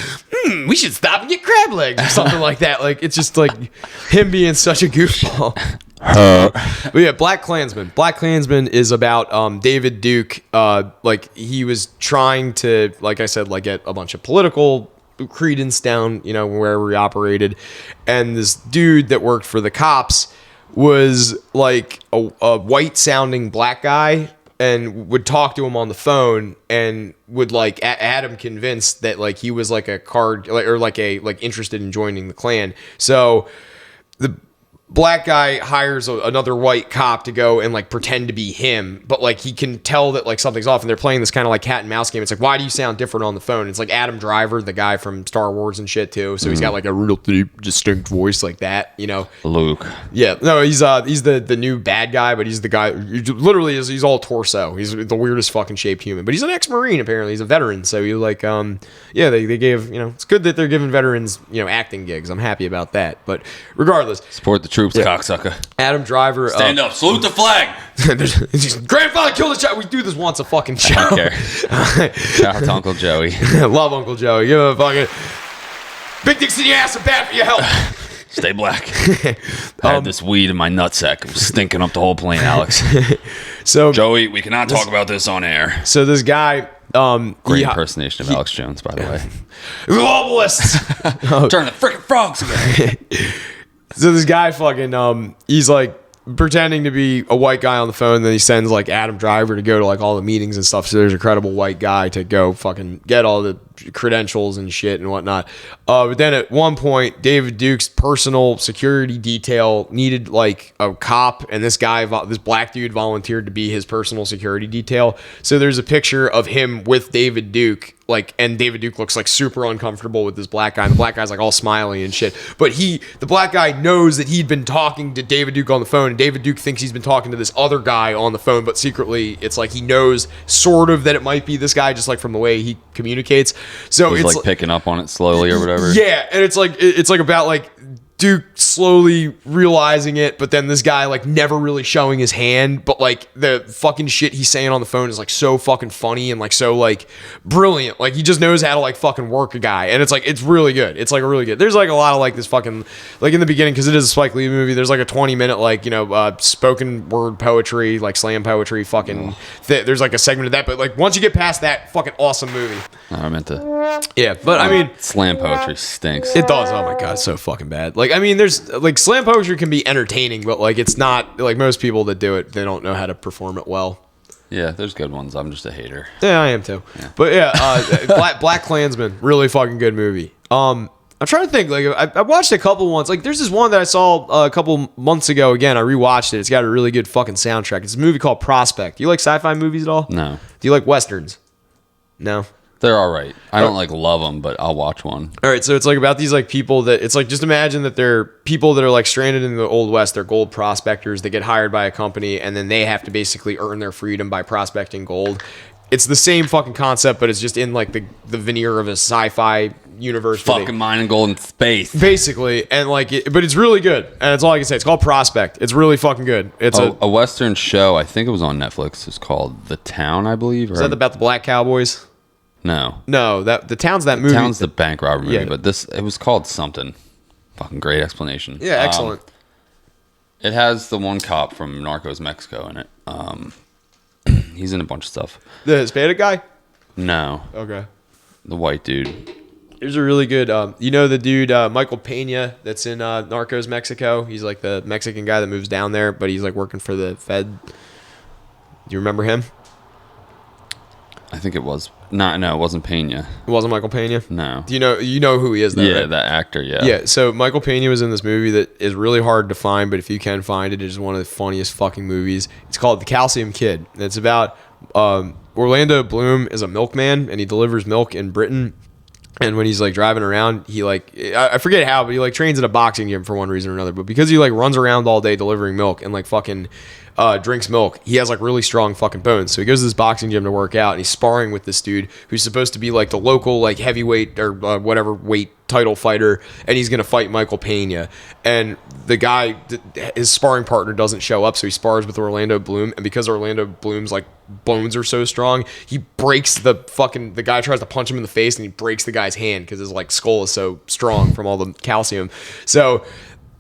we should stop and get crab legs or something like that. Like it's just like him being such a goofball. But yeah, BlacKkKlansman. BlacKkKlansman is about David Duke. Like he was trying to, like I said, like get a bunch of political Credence down, you know, wherever he operated. And this dude that worked for the cops was like a white sounding black guy, and would talk to him on the phone and would like had him convinced that like he was like a card or like interested in joining the Klan. So the black guy hires another white cop to go and like pretend to be him, but like he can tell that like something's off, and they're playing this kind of like cat and mouse game. It's like, why do you sound different on the phone? It's like Adam Driver, the guy from Star Wars and shit too, so he's got like a real deep distinct voice like that, you know. Luke. Yeah, no, he's the new bad guy, but he's the guy literally he's all torso. He's the weirdest fucking shaped human, but he's an ex-Marine apparently. He's a veteran, so he like yeah, they gave, you know, it's good that they're giving veterans, you know, acting gigs. I'm happy about that. But regardless, Support the troops, cocksucker. Adam Driver. Stand up. Salute the flag. Grandfather killed a child. We do this once a fucking show. I don't care. Shout out to Uncle Joey. Love Uncle Joey. Give him a fucking big dicks in your ass are bad for your health. Stay black. I had this weed in my nutsack. It was stinking up the whole plane, Alex. So Joey, we cannot talk about this on air. So this guy, great impersonation of Alex Jones, by the way. Globalists. Turn the freaking frogs again. So this guy fucking he's like pretending to be a white guy on the phone, then he sends like Adam Driver to go to like all the meetings and stuff, so there's a credible white guy to go fucking get all the credentials and shit and whatnot. But then at one point, David Duke's personal security detail needed like a cop, and this black dude volunteered to be his personal security detail. So there's a picture of him with David Duke, like, and David Duke looks like super uncomfortable with this black guy, and the black guy's like all smiley and shit. But the black guy knows that he'd been talking to David Duke on the phone, and David Duke thinks he's been talking to this other guy on the phone, but secretly it's like he knows sort of that it might be this guy, just like from the way he communicates. So He's it's like picking up on it slowly or whatever. Yeah, and it's like about like Duke slowly realizing it, but then this guy like never really showing his hand, but like the fucking shit he's saying on the phone is like so fucking funny and like so like brilliant. Like he just knows how to like fucking work a guy, and it's really good. It's like really good. There's like a lot of like this fucking like in the beginning, because it is a Spike Lee movie, there's like a 20-minute like, you know, spoken word poetry, like slam poetry fucking there's like a segment of that, but like once you get past that, fucking awesome movie. I meant to. Yeah, but I mean, slam poetry stinks. It does. Oh my god, it's so fucking bad. Like, I mean, there's like slam poetry can be entertaining, but like it's not like most people that do it, they don't know how to perform it well. Yeah, there's good ones. I'm just a hater. Yeah, I am too. Yeah. But yeah, Black Klansman, really fucking good movie. I'm trying to think. Like, I watched a couple ones. Like, there's this one that I saw a couple months ago. Again, I rewatched it. It's got a really good fucking soundtrack. It's a movie called Prospect. Do you like sci-fi movies at all? No. Do you like westerns? No. They're all right. I don't like love them, but I'll watch one. All right, so it's like about these like people that it's like, just imagine that they're people that are like stranded in the Old West. They're gold prospectors. They get hired by a company, and then they have to basically earn their freedom by prospecting gold. It's the same fucking concept, but it's just in like the veneer of a sci-fi universe. Fucking mining gold in space, basically, and like, but it's really good, and that's all I can say. It's called Prospect. It's really fucking good. It's a Western show. I think it was on Netflix. It's called The Town, I believe. Is that about the black cowboys? No, that the Town's that movie. Town's the bank robbery movie, yeah. But it was called something. Fucking great explanation. Yeah, excellent. It has the one cop from Narcos Mexico in it. He's in a bunch of stuff. The Hispanic guy? No. Okay. The white dude. There's a really good, you know the dude, Michael Pena, that's in Narcos Mexico? He's like the Mexican guy that moves down there, but he's like working for the Fed. Do you remember him? I think it was. No, it wasn't Pena. It wasn't Michael Pena? No. Do you know who he is though, yeah, right? That actor, yeah. Yeah, so Michael Pena was in this movie that is really hard to find, but if you can find it, it is one of the funniest fucking movies. It's called The Calcium Kid. And it's about Orlando Bloom is a milkman, and he delivers milk in Britain. And when he's like driving around, he like, I forget how, but he like trains at a boxing gym for one reason or another. But because he like runs around all day delivering milk and like fucking drinks milk, he has like really strong fucking bones. So he goes to this boxing gym to work out, and he's sparring with this dude who's supposed to be like the local like heavyweight or whatever weight title fighter, and he's gonna fight Michael Pena. And the guy, his sparring partner doesn't show up, so he spars with Orlando Bloom, and because Orlando Bloom's like bones are so strong, he breaks the guy tries to punch him in the face, and he breaks the guy's hand because his like skull is so strong from all the calcium. So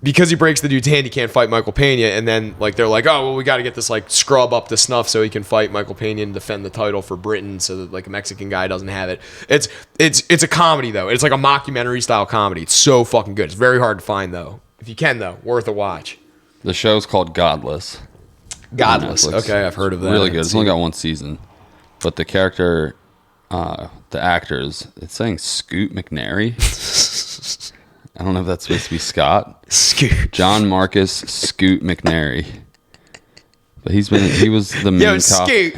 because he breaks the dude's hand, he can't fight Michael Pena. And then like they're like, oh well, we got to get this like scrub up to snuff so he can fight Michael Pena and defend the title for Britain, so that like a Mexican guy doesn't have it. It's a comedy though. It's like a mockumentary style comedy. It's so fucking good. It's very hard to find though. If you can though, worth a watch. The show's called Godless. Godless. Okay, I've heard of that. Really good. It's only got one season, but the character, the actors, it's saying Scoot McNairy. I don't know if that's supposed to be Scott. Scoot. John Marcus Scoot McNairy. But he was the main cop. Scoot.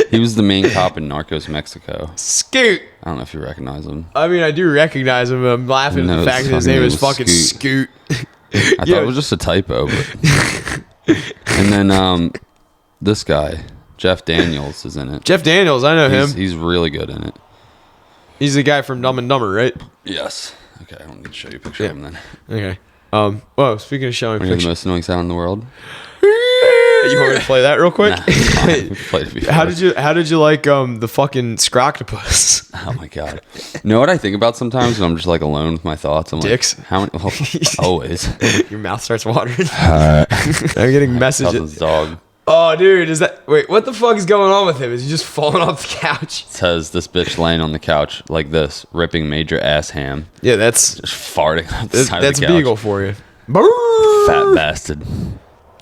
He was the main cop in Narcos Mexico. Scoot. I don't know if you recognize him. I mean, I do recognize him. I'm laughing at the fact that his name is fucking Scoot. I thought it was just a typo. But. And then this guy, Jeff Daniels, is in it. Jeff Daniels, I know him. He's really good in it. He's the guy from Dumb and Dumber, right? Yes. Okay, I don't need to show you a picture of him then. Okay. Well, speaking of showing Picture. pictures, The most annoying sound in the world. you want me to play that real quick? Nah, it's fine. We've played it before. How did you like the fucking Scroctopus? Oh my god. You know what I think about sometimes when I'm just like alone with my thoughts? I'm Dicks? like, how many? Well, always. Your mouth starts watering. I'm getting messages. Cousin's dog. Oh, dude, wait, what the fuck is going on with him? Is he just falling off the couch? It says this bitch laying on the couch like this, ripping major ass ham. Yeah, that's Just farting on the side of the couch. Beagle for you. Fat bastard.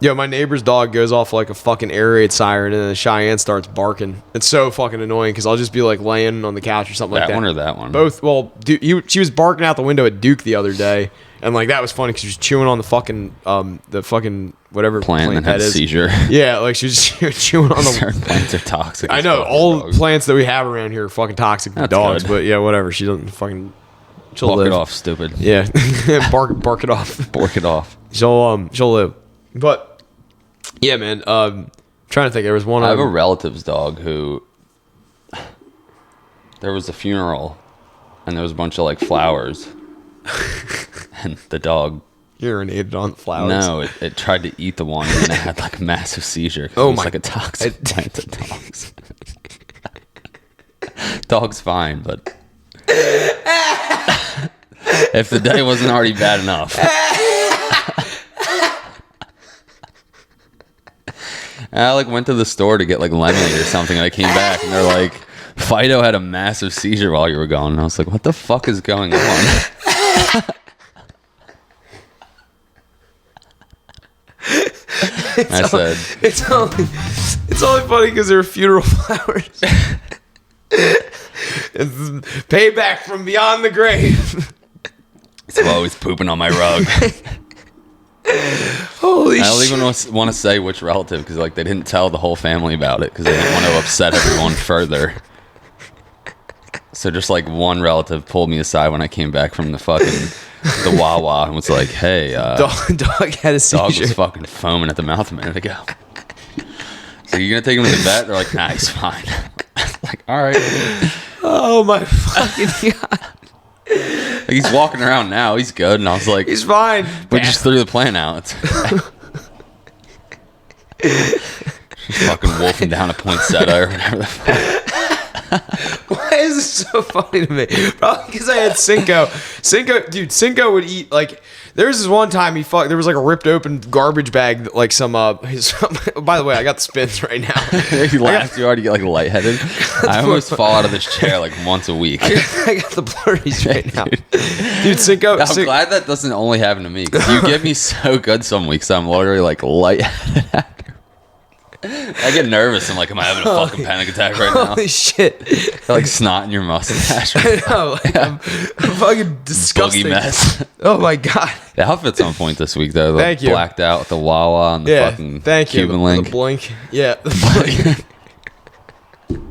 Yo, my neighbor's dog goes off like a fucking air raid siren, and then Cheyenne starts barking. It's so fucking annoying because I'll just be like laying on the couch or something like that. That one or that one? Both. Well, dude, she was barking out the window at Duke the other day, and like that was funny because she was chewing on the fucking whatever plant that had a seizure. Yeah, like she was chewing on the. Certain plants are toxic. I know all plants that we have around here are fucking toxic to dogs, good. but yeah, whatever. She doesn't fucking. She'll Walk live. it off, stupid. Yeah, bark it off. Bork it off. She'll live. But yeah, man. Trying to think. There was one. I have a relative's dog who. There was a funeral, and there was a bunch of like flowers, and the dog. Urinated on the flowers. No, it tried to eat the one, and then it had like a massive seizure. Oh it was my! Like a toxic plant to dogs. Dog's fine, but if the day wasn't already bad enough. I like went to the store to get like lemonade or something, and I came back and they're like, Fido had a massive seizure while you were gone. And I was like, what the fuck is going on? It's only funny because they're funeral flowers. It's payback from beyond the grave. He's always pooping on my rug. Holy shit. I don't even want to say which relative because like they didn't tell the whole family about it because they didn't want to upset everyone further. So just like one relative pulled me aside when I came back from the Wawa and was like, "Hey, dog had a seizure. Dog was fucking foaming at the mouth a minute ago. So you gonna take him to the vet?" They're like, "Nah, he's fine." Like, all right. Oh my fucking god. Like he's walking around now. He's good. And I was like, he's fine. We just threw the plant out. She's fucking wolfing down a poinsettia or whatever the fuck. Why is this so funny to me? Probably because I had Cinco. Cinco would eat like. There was this one time there was like a ripped open garbage bag, like some. By the way, I got the spins right now. You laughed too hard, you get like lightheaded. I almost fall out of this chair like once a week. I got the blurries right now, dude. Cinco. I'm glad that doesn't only happen to me because you get me so good some weeks. I'm literally like lightheaded. I get nervous. I'm like, am I having a fucking panic attack right now? Holy shit! Like snot in your mustache. I know. Like, I'm fucking disgusting. Boogie mess. Oh my god. The outfit's on point this week though. Thank you. Blacked out with the Wawa and the fucking Cuban link. The blink. Yeah. The blink.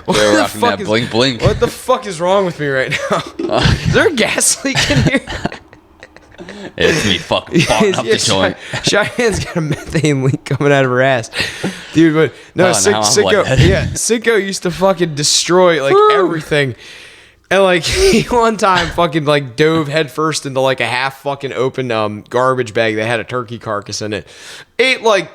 They're rocking that blink blink. What the fuck is wrong with me right now? Is there a gas leak in here? It's me fucking farting up the joint. Cheyenne's got a methane leak coming out of her ass. Dude, but no, Cinco used to fucking destroy like everything. And like he one time fucking like dove headfirst into like a half fucking open garbage bag that had a turkey carcass in it. Ate like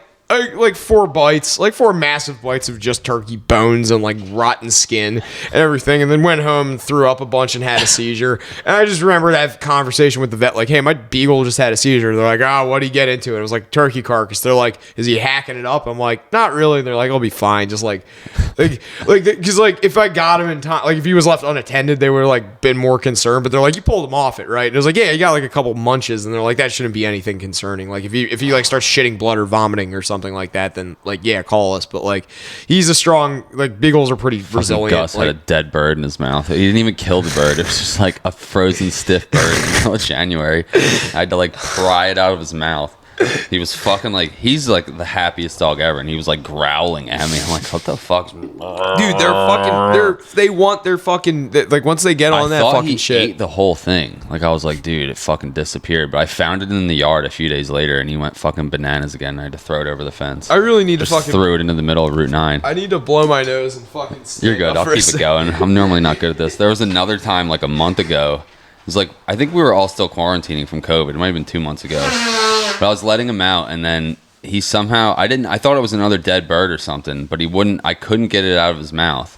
like 4 bites, like 4 massive bites of just turkey bones and like rotten skin and everything, and then went home, threw up a bunch, and had a seizure. And I just remember that conversation with the vet, like, hey, my beagle just had a seizure. They're like, oh, what did he get into? And it was like turkey carcass. They're like, is he hacking it up? I'm like, not really. And they're like, I'll be fine. Just like because like if I got him in time, like if he was left unattended, they would have like been more concerned. But they're like, you pulled him off it, right? And it was like, yeah, you got like a couple munches, and they're like, that shouldn't be anything concerning. Like if he like starts shitting blood or vomiting or something like that, then like, yeah, call us. But like, he's a strong, like, beagles are pretty resilient. Gus had a dead bird in his mouth. He didn't even kill the bird. It was just like a frozen stiff bird in the middle of January. I had to like pry it out of his mouth. He was fucking like, he's like the happiest dog ever, and he was like growling at me. I'm like, what the fuck? Dude, they want their fucking, like, once they get on that fucking shit. Ate the whole thing. Like, I was like, dude, it fucking disappeared. But I found it in the yard a few days later, and he went fucking bananas again. I had to throw it over the fence. I really need to Just threw it into the middle of Route 9. I need to blow my nose and fucking You're good. I'll keep it going. I'm normally not good at this. There was another time, like a month ago. It was like, I think we were all still quarantining from COVID. It might have been 2 months ago. But I was letting him out, and then he somehow, I thought it was another dead bird or something, but I couldn't get it out of his mouth.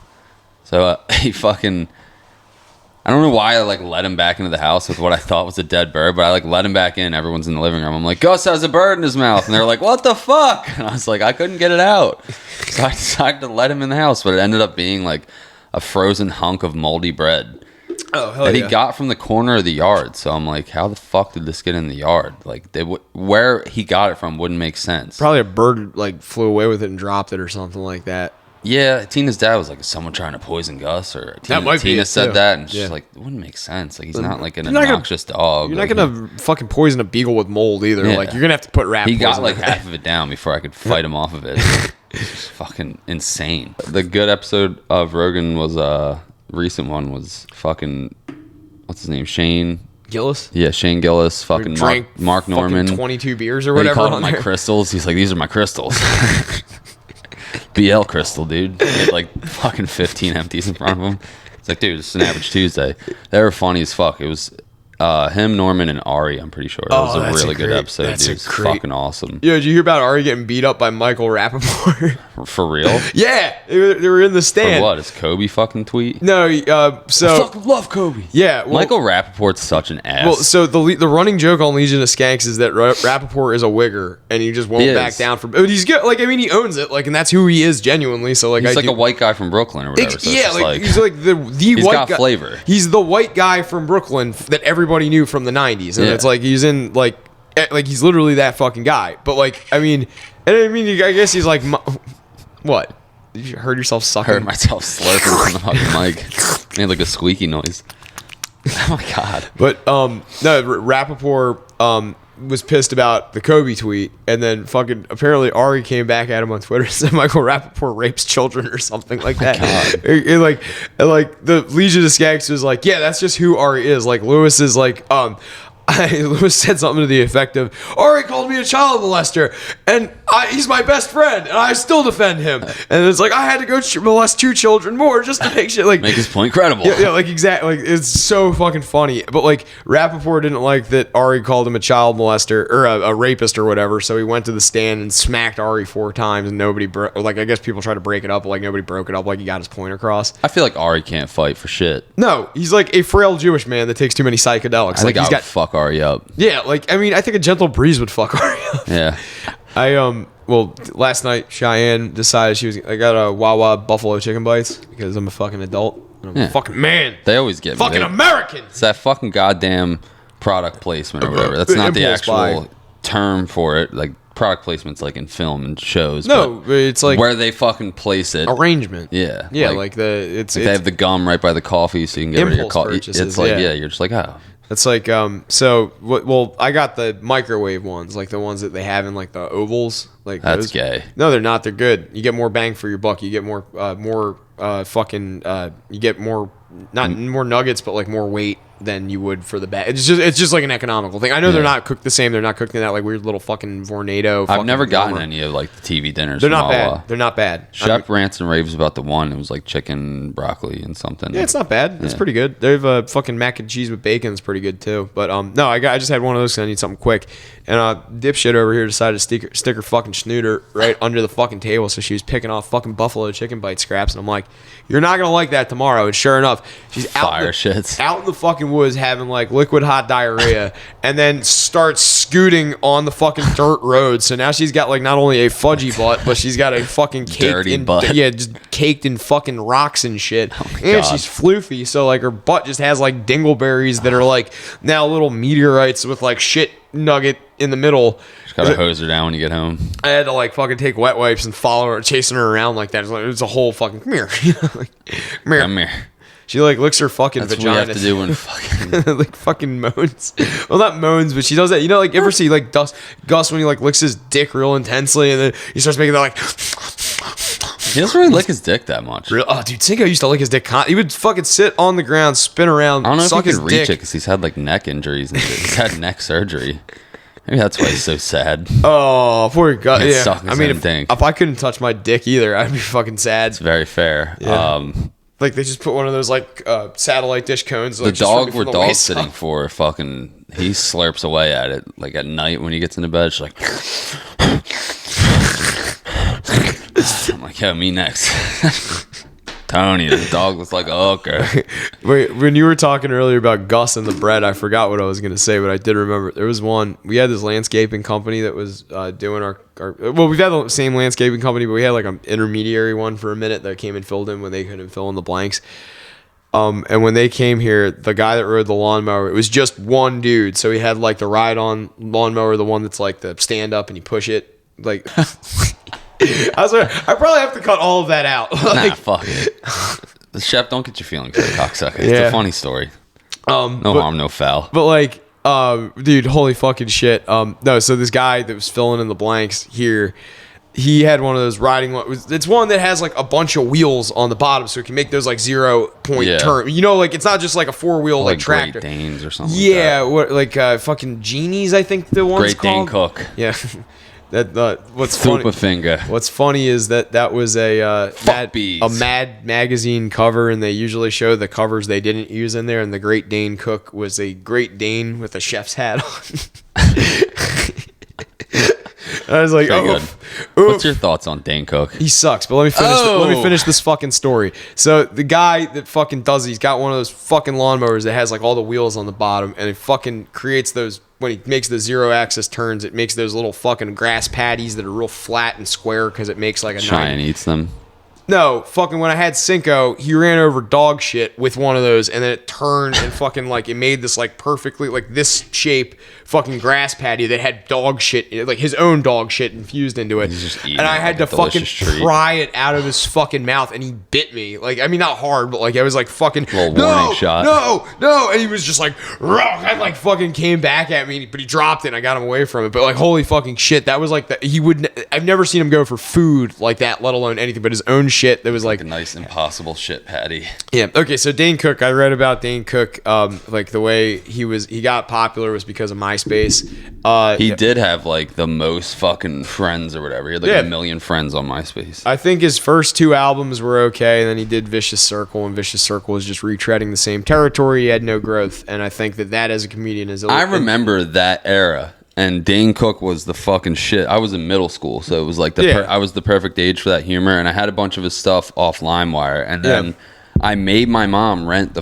So he fucking, I don't know why I like let him back into the house with what I thought was a dead bird, but I like let him back in. Everyone's in the living room. I'm like, Gus has a bird in his mouth. And they're like, what the fuck? And I was like, I couldn't get it out. So I decided to let him in the house, but it ended up being like a frozen hunk of moldy bread. Oh, hell that yeah. he got from the corner of the yard. So I'm like, how the fuck did this get in the yard? Like, where he got it from wouldn't make sense. Probably a bird like flew away with it and dropped it or something like that. Yeah, Tina's dad was like, is someone trying to poison Gus? Or Tina said that, and she's like, it wouldn't make sense. Like, he's not like an obnoxious dog. You're not gonna fucking poison a beagle with mold either. Yeah. Like, you're gonna have to put rat poison. He got like half of it down before I could fight him off of it. It's fucking insane. The good episode of Rogan was recent one was fucking, what's his name? Shane Gillis? Yeah, Shane Gillis, fucking Mark Norman. 22 beers or whatever. He called them my crystals. He's like, these are my crystals. BL crystal, dude. He had like fucking 15 empties in front of him. It's like, dude, it's an average Tuesday. They were funny as fuck. It was him, Norman, and Ari, I'm pretty sure. That was a really good episode, dude. It's fucking awesome. Yo, did you hear about Ari getting beat up by Michael Rappaport? For real? Yeah, they were in the stand. For what? Is Kobe fucking tweet? No, so... I fucking love Kobe. Yeah. Well, Michael Rappaport's such an ass. Well, so the running joke on Legion of Skanks is that Rappaport is a wigger, and he just won't back down from... But he's good. Like, I mean, he owns it, like, and that's who he is genuinely, so, like... He's like a white guy from Brooklyn or whatever. So yeah, like, he's like the he's white got guy. Flavor. He's the white guy from Brooklyn that everybody knew from the 90s. And it's like he's in like he's literally that fucking guy. But like I guess he's like what? Did you heard yourself sucking? I heard myself slurping from the fucking mic. Made like a squeaky noise. Oh my god. But no, Rappaport was pissed about the Kobe tweet, and then fucking apparently Ari came back at him on Twitter and said Michael Rappaport rapes children or something like that. And like the Legion of Skanks was like, yeah, that's just who Ari is. Like Lewis is like Lewis said something to the effect of, Ari called me a child molester, and he's my best friend, and I still defend him. And it's like, I had to go molest 2 children more just to make shit, like... Make his point credible. Yeah, like, exactly. Like, it's so fucking funny. But, like, Rappaport didn't like that Ari called him a child molester, or a rapist or whatever, so he went to the stand and smacked Ari 4 times, and nobody... Like, I guess people tried to break it up, but, like, nobody broke it up, like, he got his point across. I feel like Ari can't fight for shit. No, he's like a frail Jewish man that takes too many psychedelics. I think he's got fuck Ari up. Yeah, like, I mean, I think a gentle breeze would fuck Ari up. Yeah. Well, last night Cheyenne decided I got a Wawa buffalo chicken bites because I'm a fucking adult and I'm a fucking man. They always get me. Fucking American. It's that fucking goddamn product placement or whatever. That's not the actual term for it. Like, product placement's like in film and shows. No, but it's like where they fucking place it. Arrangement. Yeah. Yeah, like they have the gum right by the coffee so you can get rid of your coffee. It's like, yeah, you're just like, oh. It's like, well, I got the microwave ones, like the ones that they have in like the ovals. Like that's gay. No, they're not. They're good. You get more bang for your buck. You get more, you get more not more nuggets, but like more weight than you would for the bag. It's just like an economical thing. I know they're not cooked the same. They're not cooked in that like weird little fucking Vornado. I've never gotten any of like the TV dinners. They're not bad. They're not bad. Chef rants and raves about the one. It was like chicken, broccoli, and something. Yeah, it's not bad. It's pretty good. They have fucking mac and cheese with bacon. It's pretty good too. But no, I just had one of those because I need something quick. And dipshit over here decided to stick her fucking snooter right under the fucking table. So she was picking off fucking buffalo chicken bite scraps. And I'm like, you're not gonna like that tomorrow. And sure enough, she's out in the fucking woods having like liquid hot diarrhea, and then starts scooting on the fucking dirt road. So now she's got like not only a fudgy butt, but she's got a fucking dirty butt. Yeah, just caked in fucking rocks and shit. Oh And she's floofy, so like her butt just has like dingleberries that are like now little meteorites with like shit nugget in the middle. Just gotta hose her down when you get home. I had to like fucking take wet wipes and follow her, chasing her around like that. It was a whole fucking come here. Come here. She like licks her fucking That's vagina. What you have to do when fucking like fucking moans. Well, not moans, but she does that. You know, like ever see like Gus when he like licks his dick real intensely, and then he starts making that like. He doesn't really lick his dick that much. Oh, dude, Cinco used to lick his dick. He would fucking sit on the ground, spin around, I don't know suck if he his can dick. reach it because he's had like neck injuries and shit. He's had neck surgery. Maybe that's why he's so sad. Oh, poor guy. Yeah, I mean, if I couldn't touch my dick either, I'd be fucking sad. It's very fair. Yeah. Like they just put one of those like satellite dish cones. Like, the dog we're dog sitting for, fucking, he slurps away at it. Like at night when he gets into bed, it's like, I'm like, yo, me next. Tony, the dog was like, oh, okay. Wait, when you were talking earlier about Gus and the bread, I forgot what I was going to say, but I did remember. There was one, we had this landscaping company that was doing our well, we've had the same landscaping company, but we had like an intermediary one for a minute that came and filled in when they couldn't fill in the blanks. And when they came here, the guy that rode the lawnmower, it was just one dude. So he had like the ride-on lawnmower, the one that's like the stand-up and you push it. Like, I probably have to cut all of that out. Like, nah, fuck it. The chef, don't get your feelings hurt, cocksucker. It's a funny story. No harm, no foul. But like, dude, holy fucking shit. No, so this guy that was filling in the blanks here, he had one of those riding. It's one that has like a bunch of wheels on the bottom, so it can make those like 0-point turn. You know, like it's not just like a 4-wheel like tractor. Great Danes or something. Yeah, like fucking genies. I think the one's Great called. Dane Cook. Yeah. What's Thupa funny? finger. What's funny is that was a Mad magazine cover, and they usually show the covers they didn't use in there. And the Great Dane Cook was a Great Dane with a chef's hat on. I was like, What's your thoughts on Dane Cook? He sucks, but let me finish this fucking story. So the guy that fucking does it, he's got one of those fucking lawnmowers that has like all the wheels on the bottom, and it fucking creates those, when he makes the 0-axis turns, it makes those little fucking grass patties that are real flat and square because it makes like a Cheyenne eats them. No, fucking when I had Cinco, he ran over dog shit with one of those, and then it turned and fucking like it made this like perfectly like this shape fucking grass patty that had dog shit in it, like his own dog shit infused into it. And I had to fucking pry it out of his fucking mouth, and he bit me. Like, I mean, not hard, but like I was like fucking warning shot. No, and he was just like, I like fucking came back at me, but he dropped it, and I got him away from it. But like, holy fucking shit, that was like I've never seen him go for food like that, let alone anything, but his own shit that was like a nice impossible shit patty. Yeah. Okay. So Dane Cook, I read about Dane Cook. Like the way he got popular was because of MySpace. He did have like the most fucking friends or whatever. He had like 1 million friends on MySpace. I think his first 2 albums were okay, and then he did Vicious Circle, and Vicious Circle was just retreading the same territory. He had no growth, and I think that as a comedian is. I remember that era. And Dane Cook was the fucking shit. I was in middle school, so it was like I was the perfect age for that humor, and I had a bunch of his stuff off LimeWire, and then I made my mom rent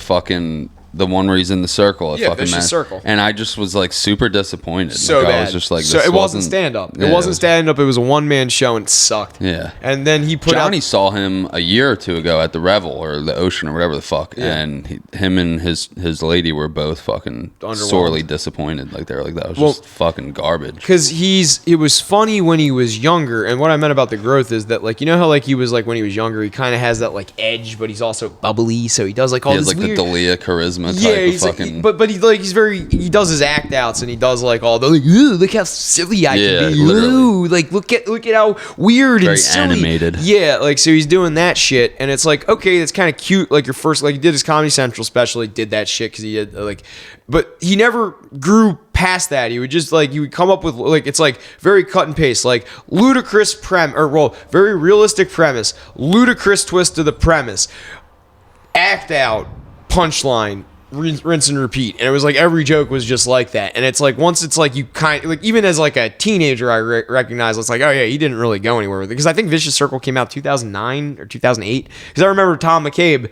the one where he's in the circle. Vicious Circle. And I just was like super disappointed. So bad. I was just like, so it wasn't stand up. Yeah, it wasn't stand up. It was a 1-man show, and it sucked. Yeah. And then he put Johnny saw him a year or 2 ago at the Revel or the Ocean or whatever the fuck, and him and his lady were both fucking sorely disappointed. Like they were like, that was just fucking garbage. Because it was funny when he was younger, and what I meant about the growth is that like, you know how like he was like when he was younger, he kind of has that like edge, but he's also bubbly, so he does like all this like weird, the Dalia charisma. charisma. Yeah, type he's of fucking. but he does his act outs and he does like all the like, ooh, look how silly I can be. Literally. Ooh, like look at how weird Very and silly. animated. Yeah, like so he's doing that shit and it's like okay, that's kind of cute. Like your first, like he did his Comedy Central special, he did that shit because he had like, but he never grew past that. He would just like, he would come up with like, it's like very cut and paste, like ludicrous very realistic premise, ludicrous twist to the premise, act out, punchline, rinse and repeat. And it was like every joke was just like that. And it's like once it's like you kind of like, even as like a teenager, I recognize it's like, oh yeah, he didn't really go anywhere with it, because I think Vicious Circle came out 2009 or 2008, because I remember Tom McCabe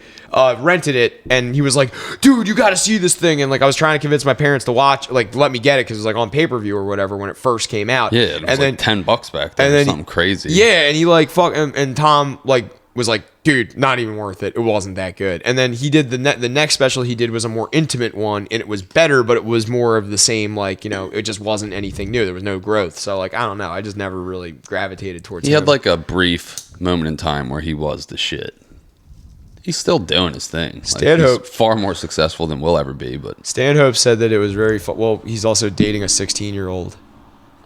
rented it and he was like, dude, you got to see this thing. And like I was trying to convince my parents to watch, like let me get it because it was like on pay-per-view or whatever when it first came out. Yeah, it was and like then $10 back then, and then something crazy. yeah, and he like and Tom like was like, dude, not even worth it. It wasn't that good. And then he did the next special he did was a more intimate one, and it was better, but it was more of the same, like, you know, it just wasn't anything new. There was no growth. So like, I don't know. I just never really gravitated towards him. He had like a brief moment in time where he was the shit. He's still doing his thing. Stanhope, he's far more successful than we'll ever be, but Stanhope said that it was very well, he's also dating a 16-year-old.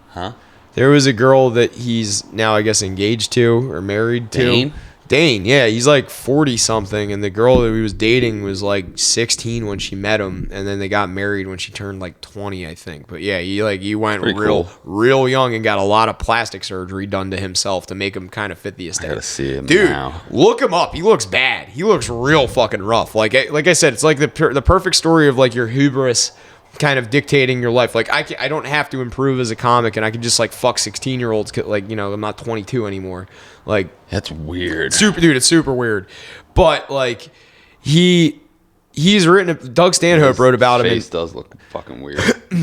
Huh? There was a girl that he's now, I guess, engaged to or married to. Dane, yeah, he's like 40 something, and the girl that he was dating was like 16 when she met him, and then they got married when she turned like 20, I think. But yeah, he went Pretty real young and got a lot of plastic surgery done to himself to make him kind of fit the aesthetic. I gotta see him, dude. now. Look him up. He looks bad. He looks real fucking rough. Like I said, it's like the perfect story of like your hubris kind of dictating your life. Like I don't have to improve as a comic, and I can just like fuck 16-year-olds. Like, you know, I'm not 22 anymore. Like, that's weird. It's super weird. But like he's written. Doug Stanhope wrote about him. His face does look fucking weird.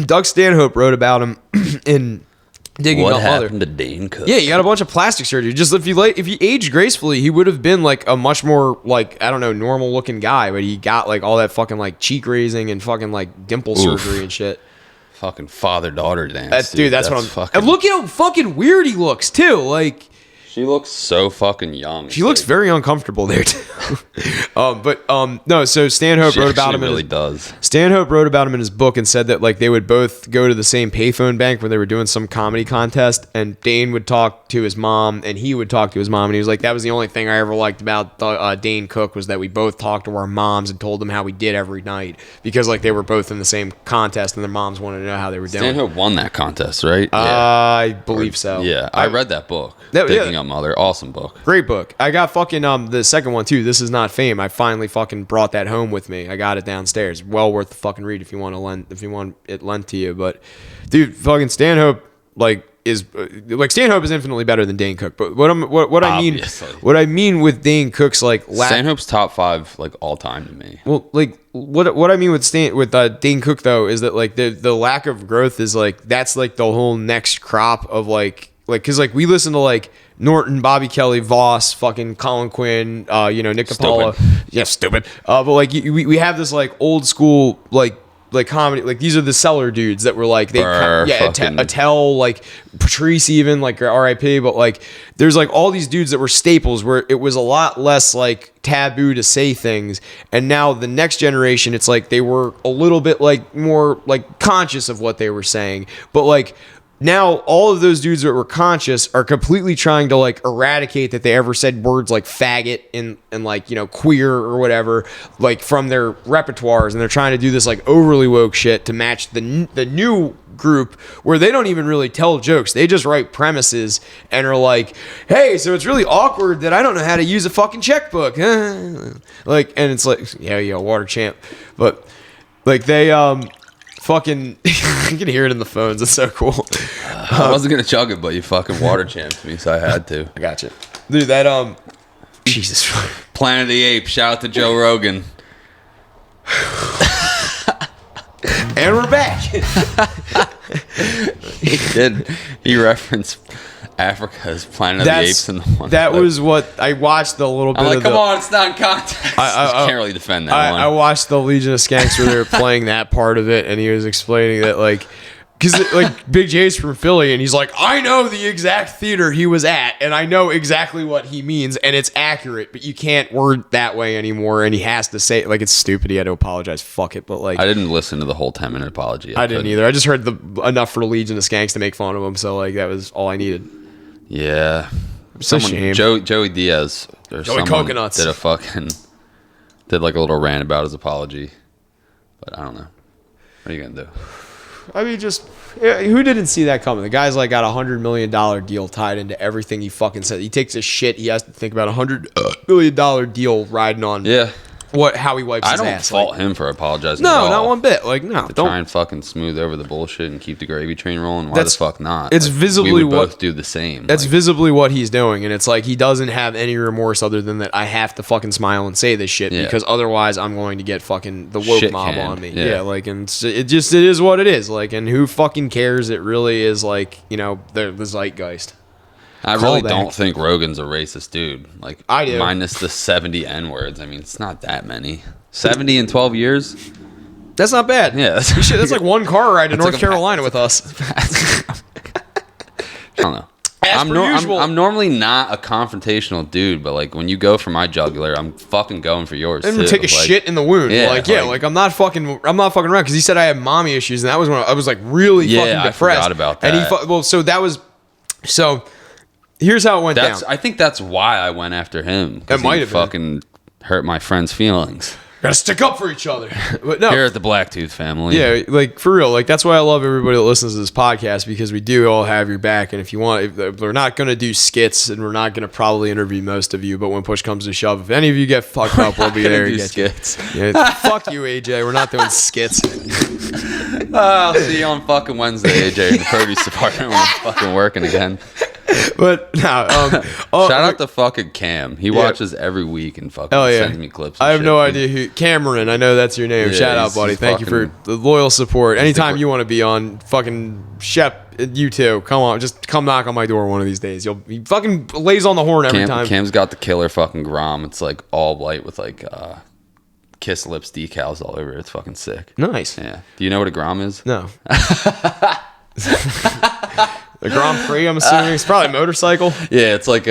Doug Stanhope wrote about him in Digging What Up happened Mother. to Dane Cook? Yeah, he got a bunch of plastic surgery. Just if he aged gracefully, he would have been like a much more like, I don't know, normal looking guy. But he got like all that fucking like cheek raising and fucking like dimple surgery and shit. Fucking father-daughter dance. That's what I'm. fucking. And look at how fucking weird he looks too. Like, She looks so fucking young. she looks very uncomfortable there too. No. So Stanhope She wrote about actually him. really does. Stanhope wrote about him in his book and said that like they would both go to the same payphone bank when they were doing some comedy contest, and Dane would talk to his mom and he would talk to his mom, and he was like, that was the only thing I ever liked about Dane Cook was that we both talked to our moms and told them how we did every night, because like they were both in the same contest and their moms wanted to know how they were doing. Stanhope won that contest, right? I believe so. Yeah, I read that book. That- Digging yeah. Up Mother, awesome book. Great book. I got fucking the second one too. This Is Not Fame. I finally fucking brought that home with me. I got it downstairs. Well worth the fucking read if you want it lent to you. But dude, fucking Stanhope Stanhope is infinitely better than Dane Cook. But what I mean with Dane Cook's like Stanhope's top 5 like all time to me. Well, like what I mean with Dane Cook though is that like the lack of growth is like that's like the whole next crop of like because like we listen to like Norton, Bobby Kelly, Voss, fucking Colin Quinn, Nick DiPaolo. Yeah, stupid. But like we have this like old school like comedy, like these are the cellar dudes that were like Attell, like Patrice, even like R.I.P. But like there's like all these dudes that were staples where it was a lot less like taboo to say things, and now the next generation, it's like they were a little bit like more like conscious of what they were saying, but like. Now, all of those dudes that were conscious are completely trying to like eradicate that they ever said words like faggot and like, you know, queer or whatever, like from their repertoires. And they're trying to do this like overly woke shit to match the new group where they don't even really tell jokes. They just write premises and are like, hey, so it's really awkward that I don't know how to use a fucking checkbook. Like, and it's like, yeah, water champ. But like they, fucking, you can hear it in the phones. It's so cool. I wasn't gonna chug it, but you fucking water champed me, so I had to. I got you, dude. That Jesus. Planet of the Apes. Shout out to Joe Rogan. And we're back. He did. He referenced Africa's Planet of the Apes in the one. That was what I watched a little bit. I'm like, of come on, it's not in context. I can't really defend that one. I watched the Legion of Skanks where they were playing that part of it, and he was explaining that like Because like Big J's from Philly, and he's like, I know the exact theater he was at, and I know exactly what he means, and it's accurate, but you can't word that way anymore, and he has to say it. Like, it's stupid. He had to apologize. Fuck it. But like, I didn't listen to the whole 10-minute apology. I didn't either. I just heard enough for Legion of Skanks to make fun of him, so like that was all I needed. Yeah. It's a shame. Joey Diaz or Joey someone Coconuts did like a little rant about his apology, but I don't know. What are you gonna do? I mean, just who didn't see that coming? The guy's like got $100 million deal tied into everything he fucking said. He takes a shit. He has to think about $100 million deal riding on. Yeah. How he wipes his ass. I don't fault him for apologizing. No, at all. not one bit. Like, no, to don't try and fucking smooth over the bullshit and keep the gravy train rolling. Why the fuck not? It's like, visibly we would what both do the same. That's visibly what he's doing, and it's like he doesn't have any remorse other than that I have to fucking smile and say this shit because otherwise I'm going to get fucking the woke Shit mob canned. on me. Yeah, like, and it is what it is. Like, and who fucking cares? It really is like, you know, the zeitgeist. I really don't think Rogan's a racist dude. Like, I do. Minus the 70 N-words. I mean, it's not that many. 70 in 12 years? That's not bad. Yeah. That's like one car ride to North like Carolina with us. I don't know. Usual. I'm normally not a confrontational dude, but like when you go for my jugular, I'm fucking going for yours And too. take a shit in the wound. Yeah, like I'm not fucking around because he said I had mommy issues, and that was when I was like really fucking depressed. I forgot about that. And so here's how it went down. I think that's why I went after him. That might have fucking hurt my friend's feelings. Gotta stick up for each other. But no, Here at the BLACKTOOth family. yeah, like for real. Like that's why I love everybody that listens to this podcast, because we do all have your back. And if you want, we're not gonna do skits, and we're not gonna probably interview most of you. But when push comes to shove, if any of you get fucked up, we'll be there to get skits. you. Yeah, fuck you, AJ. We're not doing skits. I'll see you on fucking Wednesday, AJ, in the produce department when I'm fucking working again. But no, shout out to fucking Cam. He watches every week and fucking sends me clips. I have no idea who Cameron. I know that's your name. Yeah, Shout out, buddy. Thank you for the loyal support. Anytime you want to be on, fucking Shep, you too. Come on, just come knock on my door one of these days. He fucking lays on the horn every time. Cam's got the killer fucking Grom. It's like all white with like Kiss Lips decals all over it. It's fucking sick. Nice. Yeah. Do you know what a Grom is? No. The Grand Prix, I'm assuming. It's probably a motorcycle. Yeah, it's like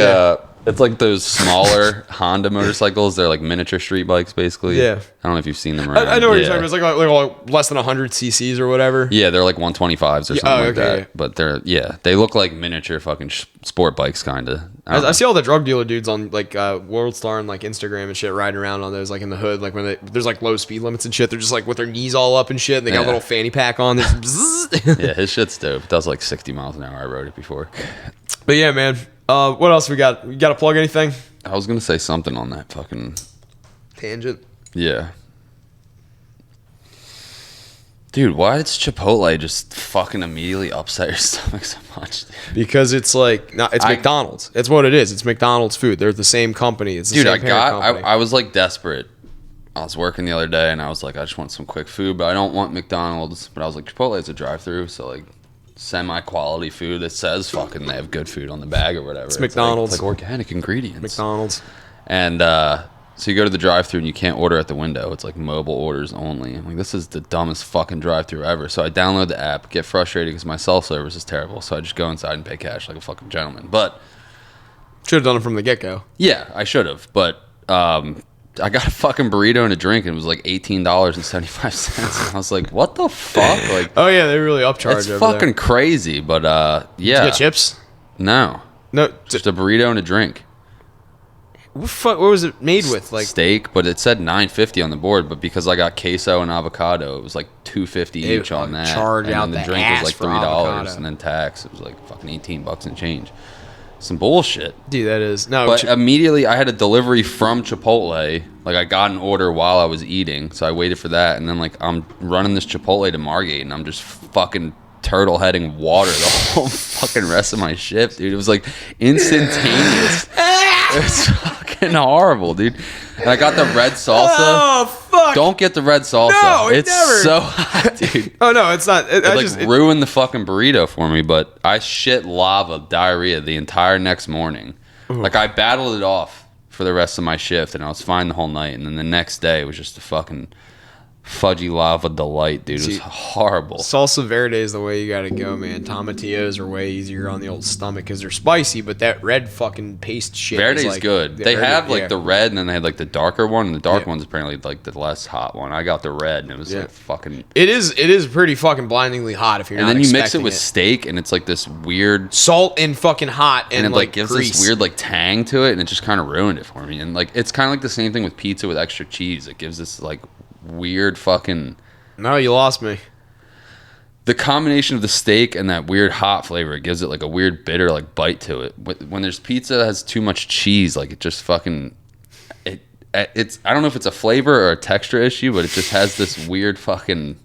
it's like those smaller Honda motorcycles. They're like miniature street bikes, basically. Yeah. I don't know if you've seen them around. I know what you're talking about. It's like less than 100 cc's or whatever. Yeah, they're like 125s or something like that. Yeah. But they look like miniature fucking sport bikes, kind of. I see all the drug dealer dudes on like World Star and like Instagram and shit riding around on those like in the hood, like when there's like low speed limits and shit. They're just like with their knees all up and shit. And they got a little fanny pack on. Yeah, his shit's dope. It does like 60 miles an hour. I rode it before. But yeah, man. What else we got? We got to plug anything? I was gonna say something on that fucking tangent. Yeah. Dude, why does Chipotle just fucking immediately upset your stomach so much? Dude? Because it's like it's McDonald's. It's what it is. It's McDonald's food. They're the same company. It's the same parent company. I was like desperate. I was working the other day and I was like, I just want some quick food, but I don't want McDonald's. But I was like, Chipotle is a drive-through, so like semi-quality food that says fucking they have good food on the bag or whatever. It's McDonald's. It's like organic ingredients. McDonald's. And so you go to the drive-thru and you can't order at the window. It's like mobile orders only. I'm like, this is the dumbest fucking drive-thru ever. So I download the app, get frustrated because my self-service is terrible. So I just go inside and pay cash like a fucking gentleman. But should have done it from the get-go. Yeah, I should have. But I got a fucking burrito and a drink and it was like $18.75. And I was like, what the fuck? Like, oh yeah, they really upcharge. It's fucking crazy. But yeah. Did you get chips? No, just a burrito and a drink. What was it made with? Like steak, but it said $9.50 on the board. But because I got queso and avocado, it was like $2.50 each on that. Charge out and the drink was like $3, and then tax. It was like fucking $18 and change. Some bullshit, dude. That is no. But immediately I had a delivery from Chipotle. Like I got an order while I was eating, so I waited for that, and then like I'm running this Chipotle to Margate, and I'm just fucking turtle heading water the whole fucking rest of my shift, dude. It was like instantaneous. It was fucking horrible, dude. And I got the red salsa. Oh fuck! Don't get the red salsa. No, it's never. So hot, dude. Oh no, it's not. It ruined the fucking burrito for me. But I shit lava diarrhea the entire next morning. Ooh. Like I battled it off for the rest of my shift, and I was fine the whole night. And then the next day was just a fucking fudgy lava delight, dude. It was horrible. Salsa verde is the way you gotta go, man. Tomatillos are way easier on the old stomach because they're spicy, but that red fucking paste shit Verde's is like, good. They have like the red, and then they had like the darker one, and the dark one's apparently like the less hot one. I got the red, and it was like fucking... It is pretty fucking blindingly hot if you're not expecting it. And then you mix it with steak, and it's like this weird... Salt and fucking hot, and it like gives grease. this weird like tang to it, and it just kind of ruined it for me. And like it's kind of like the same thing with pizza with extra cheese. It gives this like weird fucking... No, you lost me. The combination of the steak and that weird hot flavor, it gives it like a weird bitter like bite to it. When there's pizza that has too much cheese, like it just fucking... It's I don't know if it's a flavor or a texture issue, but it just has this weird fucking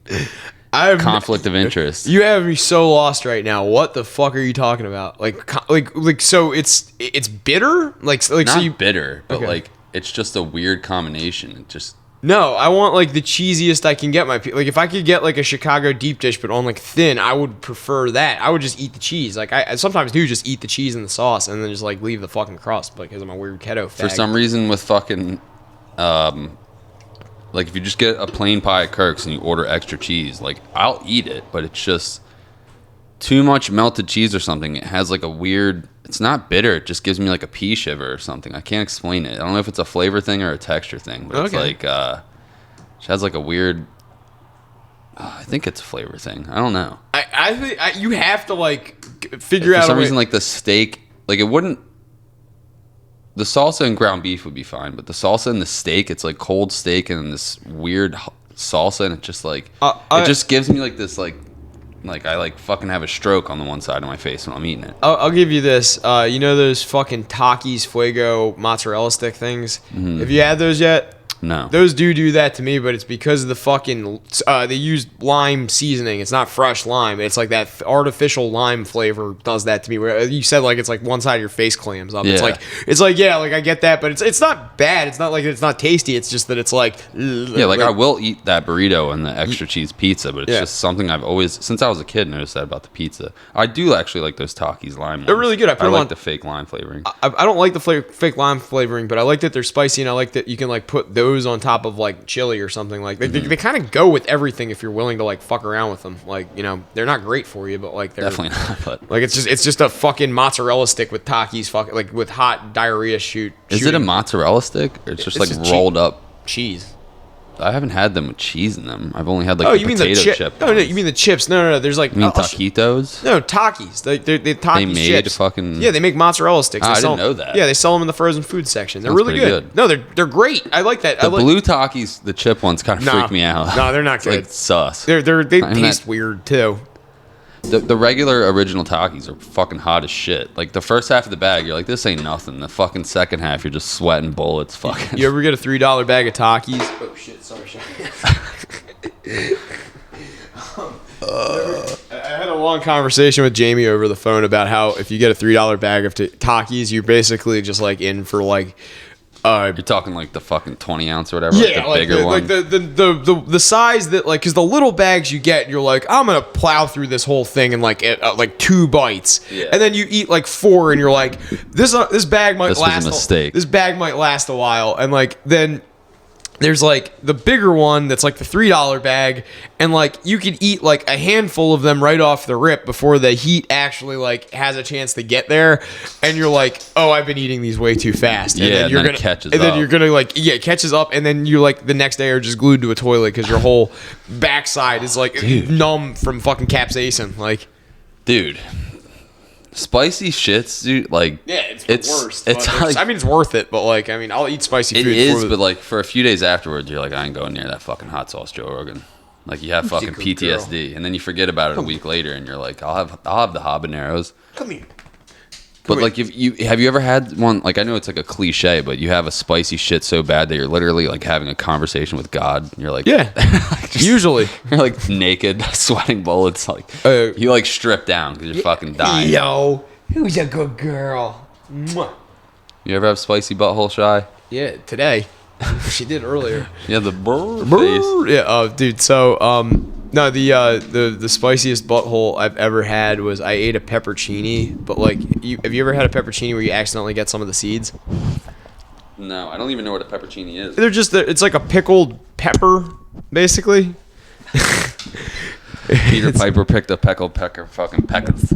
conflict of interest. You have me so lost right now. What the fuck are you talking about? Like so it's bitter? Like Not so you bitter, but like it's just a weird combination. It just... No, I want like the cheesiest I can get. Like if I could get like a Chicago deep dish but on like thin, I would prefer that. I would just eat the cheese. Like I sometimes do just eat the cheese and the sauce and then just like leave the fucking crust because I'm a weird keto fag. For some reason with fucking like if you just get a plain pie at Kirk's and you order extra cheese, like I'll eat it, but it's just too much melted cheese or something. It has like a weird... It's not bitter. It just gives me like a pea shiver or something. I can't explain it. I don't know if it's a flavor thing or a texture thing, but it's like it has like a weird... I think it's a flavor thing. I don't know. I think you have to like figure out for some reason like the steak, like it wouldn't... The salsa and ground beef would be fine, but the salsa and the steak, it's like cold steak and this weird salsa, and it just like it just gives me like this like I like fucking have a stroke on the one side of my face when I'm eating it. I'll give you this. You know those fucking Takis Fuego mozzarella stick things? Mm-hmm. Have you had those yet? No. Those do that to me, but it's because of the fucking... they use lime seasoning. It's not fresh lime. It's like that artificial lime flavor does that to me. Where you said like it's like one side of your face clams up. Yeah. It's like yeah, like I get that, but it's not bad. It's not like it's not tasty. It's just that it's like... Yeah, like I will eat that burrito and the extra cheese pizza, but it's just something I've always... Since I was a kid, noticed that about the pizza. I do actually like those Takis lime ones. They're really good. I like the fake lime flavoring. I don't like the fake lime flavoring, but I like that they're spicy, and I like that you can like put those on top of like chili or something. Like they kind of go with everything if you're willing to like fuck around with them. Like, you know, they're not great for you, but like they're definitely not. But like it's just a fucking mozzarella stick with Takis, fucking like with hot diarrhea shooting. Is it a mozzarella stick or it's just like rolled up cheese? I haven't had them with cheese in them. I've only had like the potato chip. No, you mean the chips? No. There's like... You mean taquitos? No, Takis. They Takis They made chips. Fucking... Yeah, they make mozzarella sticks. I didn't know that. Yeah, they sell them in the frozen food section. They're Sounds really good. No, they're great. I like that. The blue Takis, the chip ones, kind of freak me out. No, they're not good. Like sus. They taste weird too. The regular original Takis are fucking hot as shit. Like the first half of the bag, you're like, this ain't nothing. The fucking second half, you're just sweating bullets. Fucking. You ever get a $3 bag of Takis? Oh shit! Sorry. I had a long conversation with Jamie over the phone about how if you get a $3 bag of Takis, you're basically just like in for like. You're talking like the fucking 20 ounce or whatever, yeah, like the bigger one. Like the size that like, because the little bags you get, you're like, I'm gonna plow through this whole thing in like 2 bites, and then you eat like 4, and you're like, this bag might last. Was a mistake. This bag might last a while, and like then. There's like the bigger one that's like the $3 bag, and like you could eat like a handful of them right off the rip before the heat actually like has a chance to get there, and you're like, oh, I've been eating these way too fast. And then it catches up. And then you're gonna like, it catches up, and then you like the next day are just glued to a toilet because your whole backside is like numb from fucking capsaicin. Like, dude. Spicy shits, dude. Like, yeah, it's worse. It's like, I mean, it's worth it, but like, I mean, I'll eat spicy food. It is, but like for a few days afterwards, you're like, I ain't going near that fucking hot sauce, Joe Rogan. Like, you have fucking PTSD, and then you forget about it a week later, and you're like, I'll have the habaneros. Come here. But like, if you have you ever had one? Like, I know it's like a cliche, but you have a spicy shit so bad that you're literally like having a conversation with God. You're like, yeah, like usually you're like naked, sweating bullets. Like you like strip down because you're fucking dying. Yo, who's a good girl? Mwah. You ever have spicy butthole shy? Yeah, today. She did earlier. Yeah, the brrr face. Yeah, dude. So, no, the spiciest butthole I've ever had was I ate a peppercini, but like, have you ever had a peppercini where you accidentally get some of the seeds? No, I don't even know what a peppercini is. It's like a pickled pepper, basically. Peter Piper picked a pecker fucking peckers.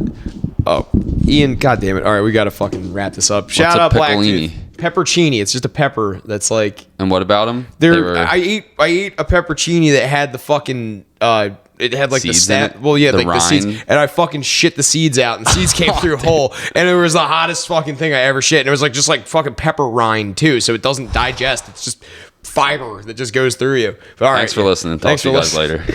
Oh, Ian, goddammit. All right, we got to fucking wrap this up. Shout out piccolini? Peppercini. It's just a pepper that's like... And what about them? I ate a peppercini that had the fucking... it had like seeds the in it? well, yeah, The like the seeds, rind? and I fucking shit the seeds out, and the seeds came through a hole, and it was the hottest fucking thing I ever shit, and it was like just like fucking pepper rind too, so it doesn't digest. It's just fiber that just goes through you. But all right, Thanks for listening. Talk to you guys later.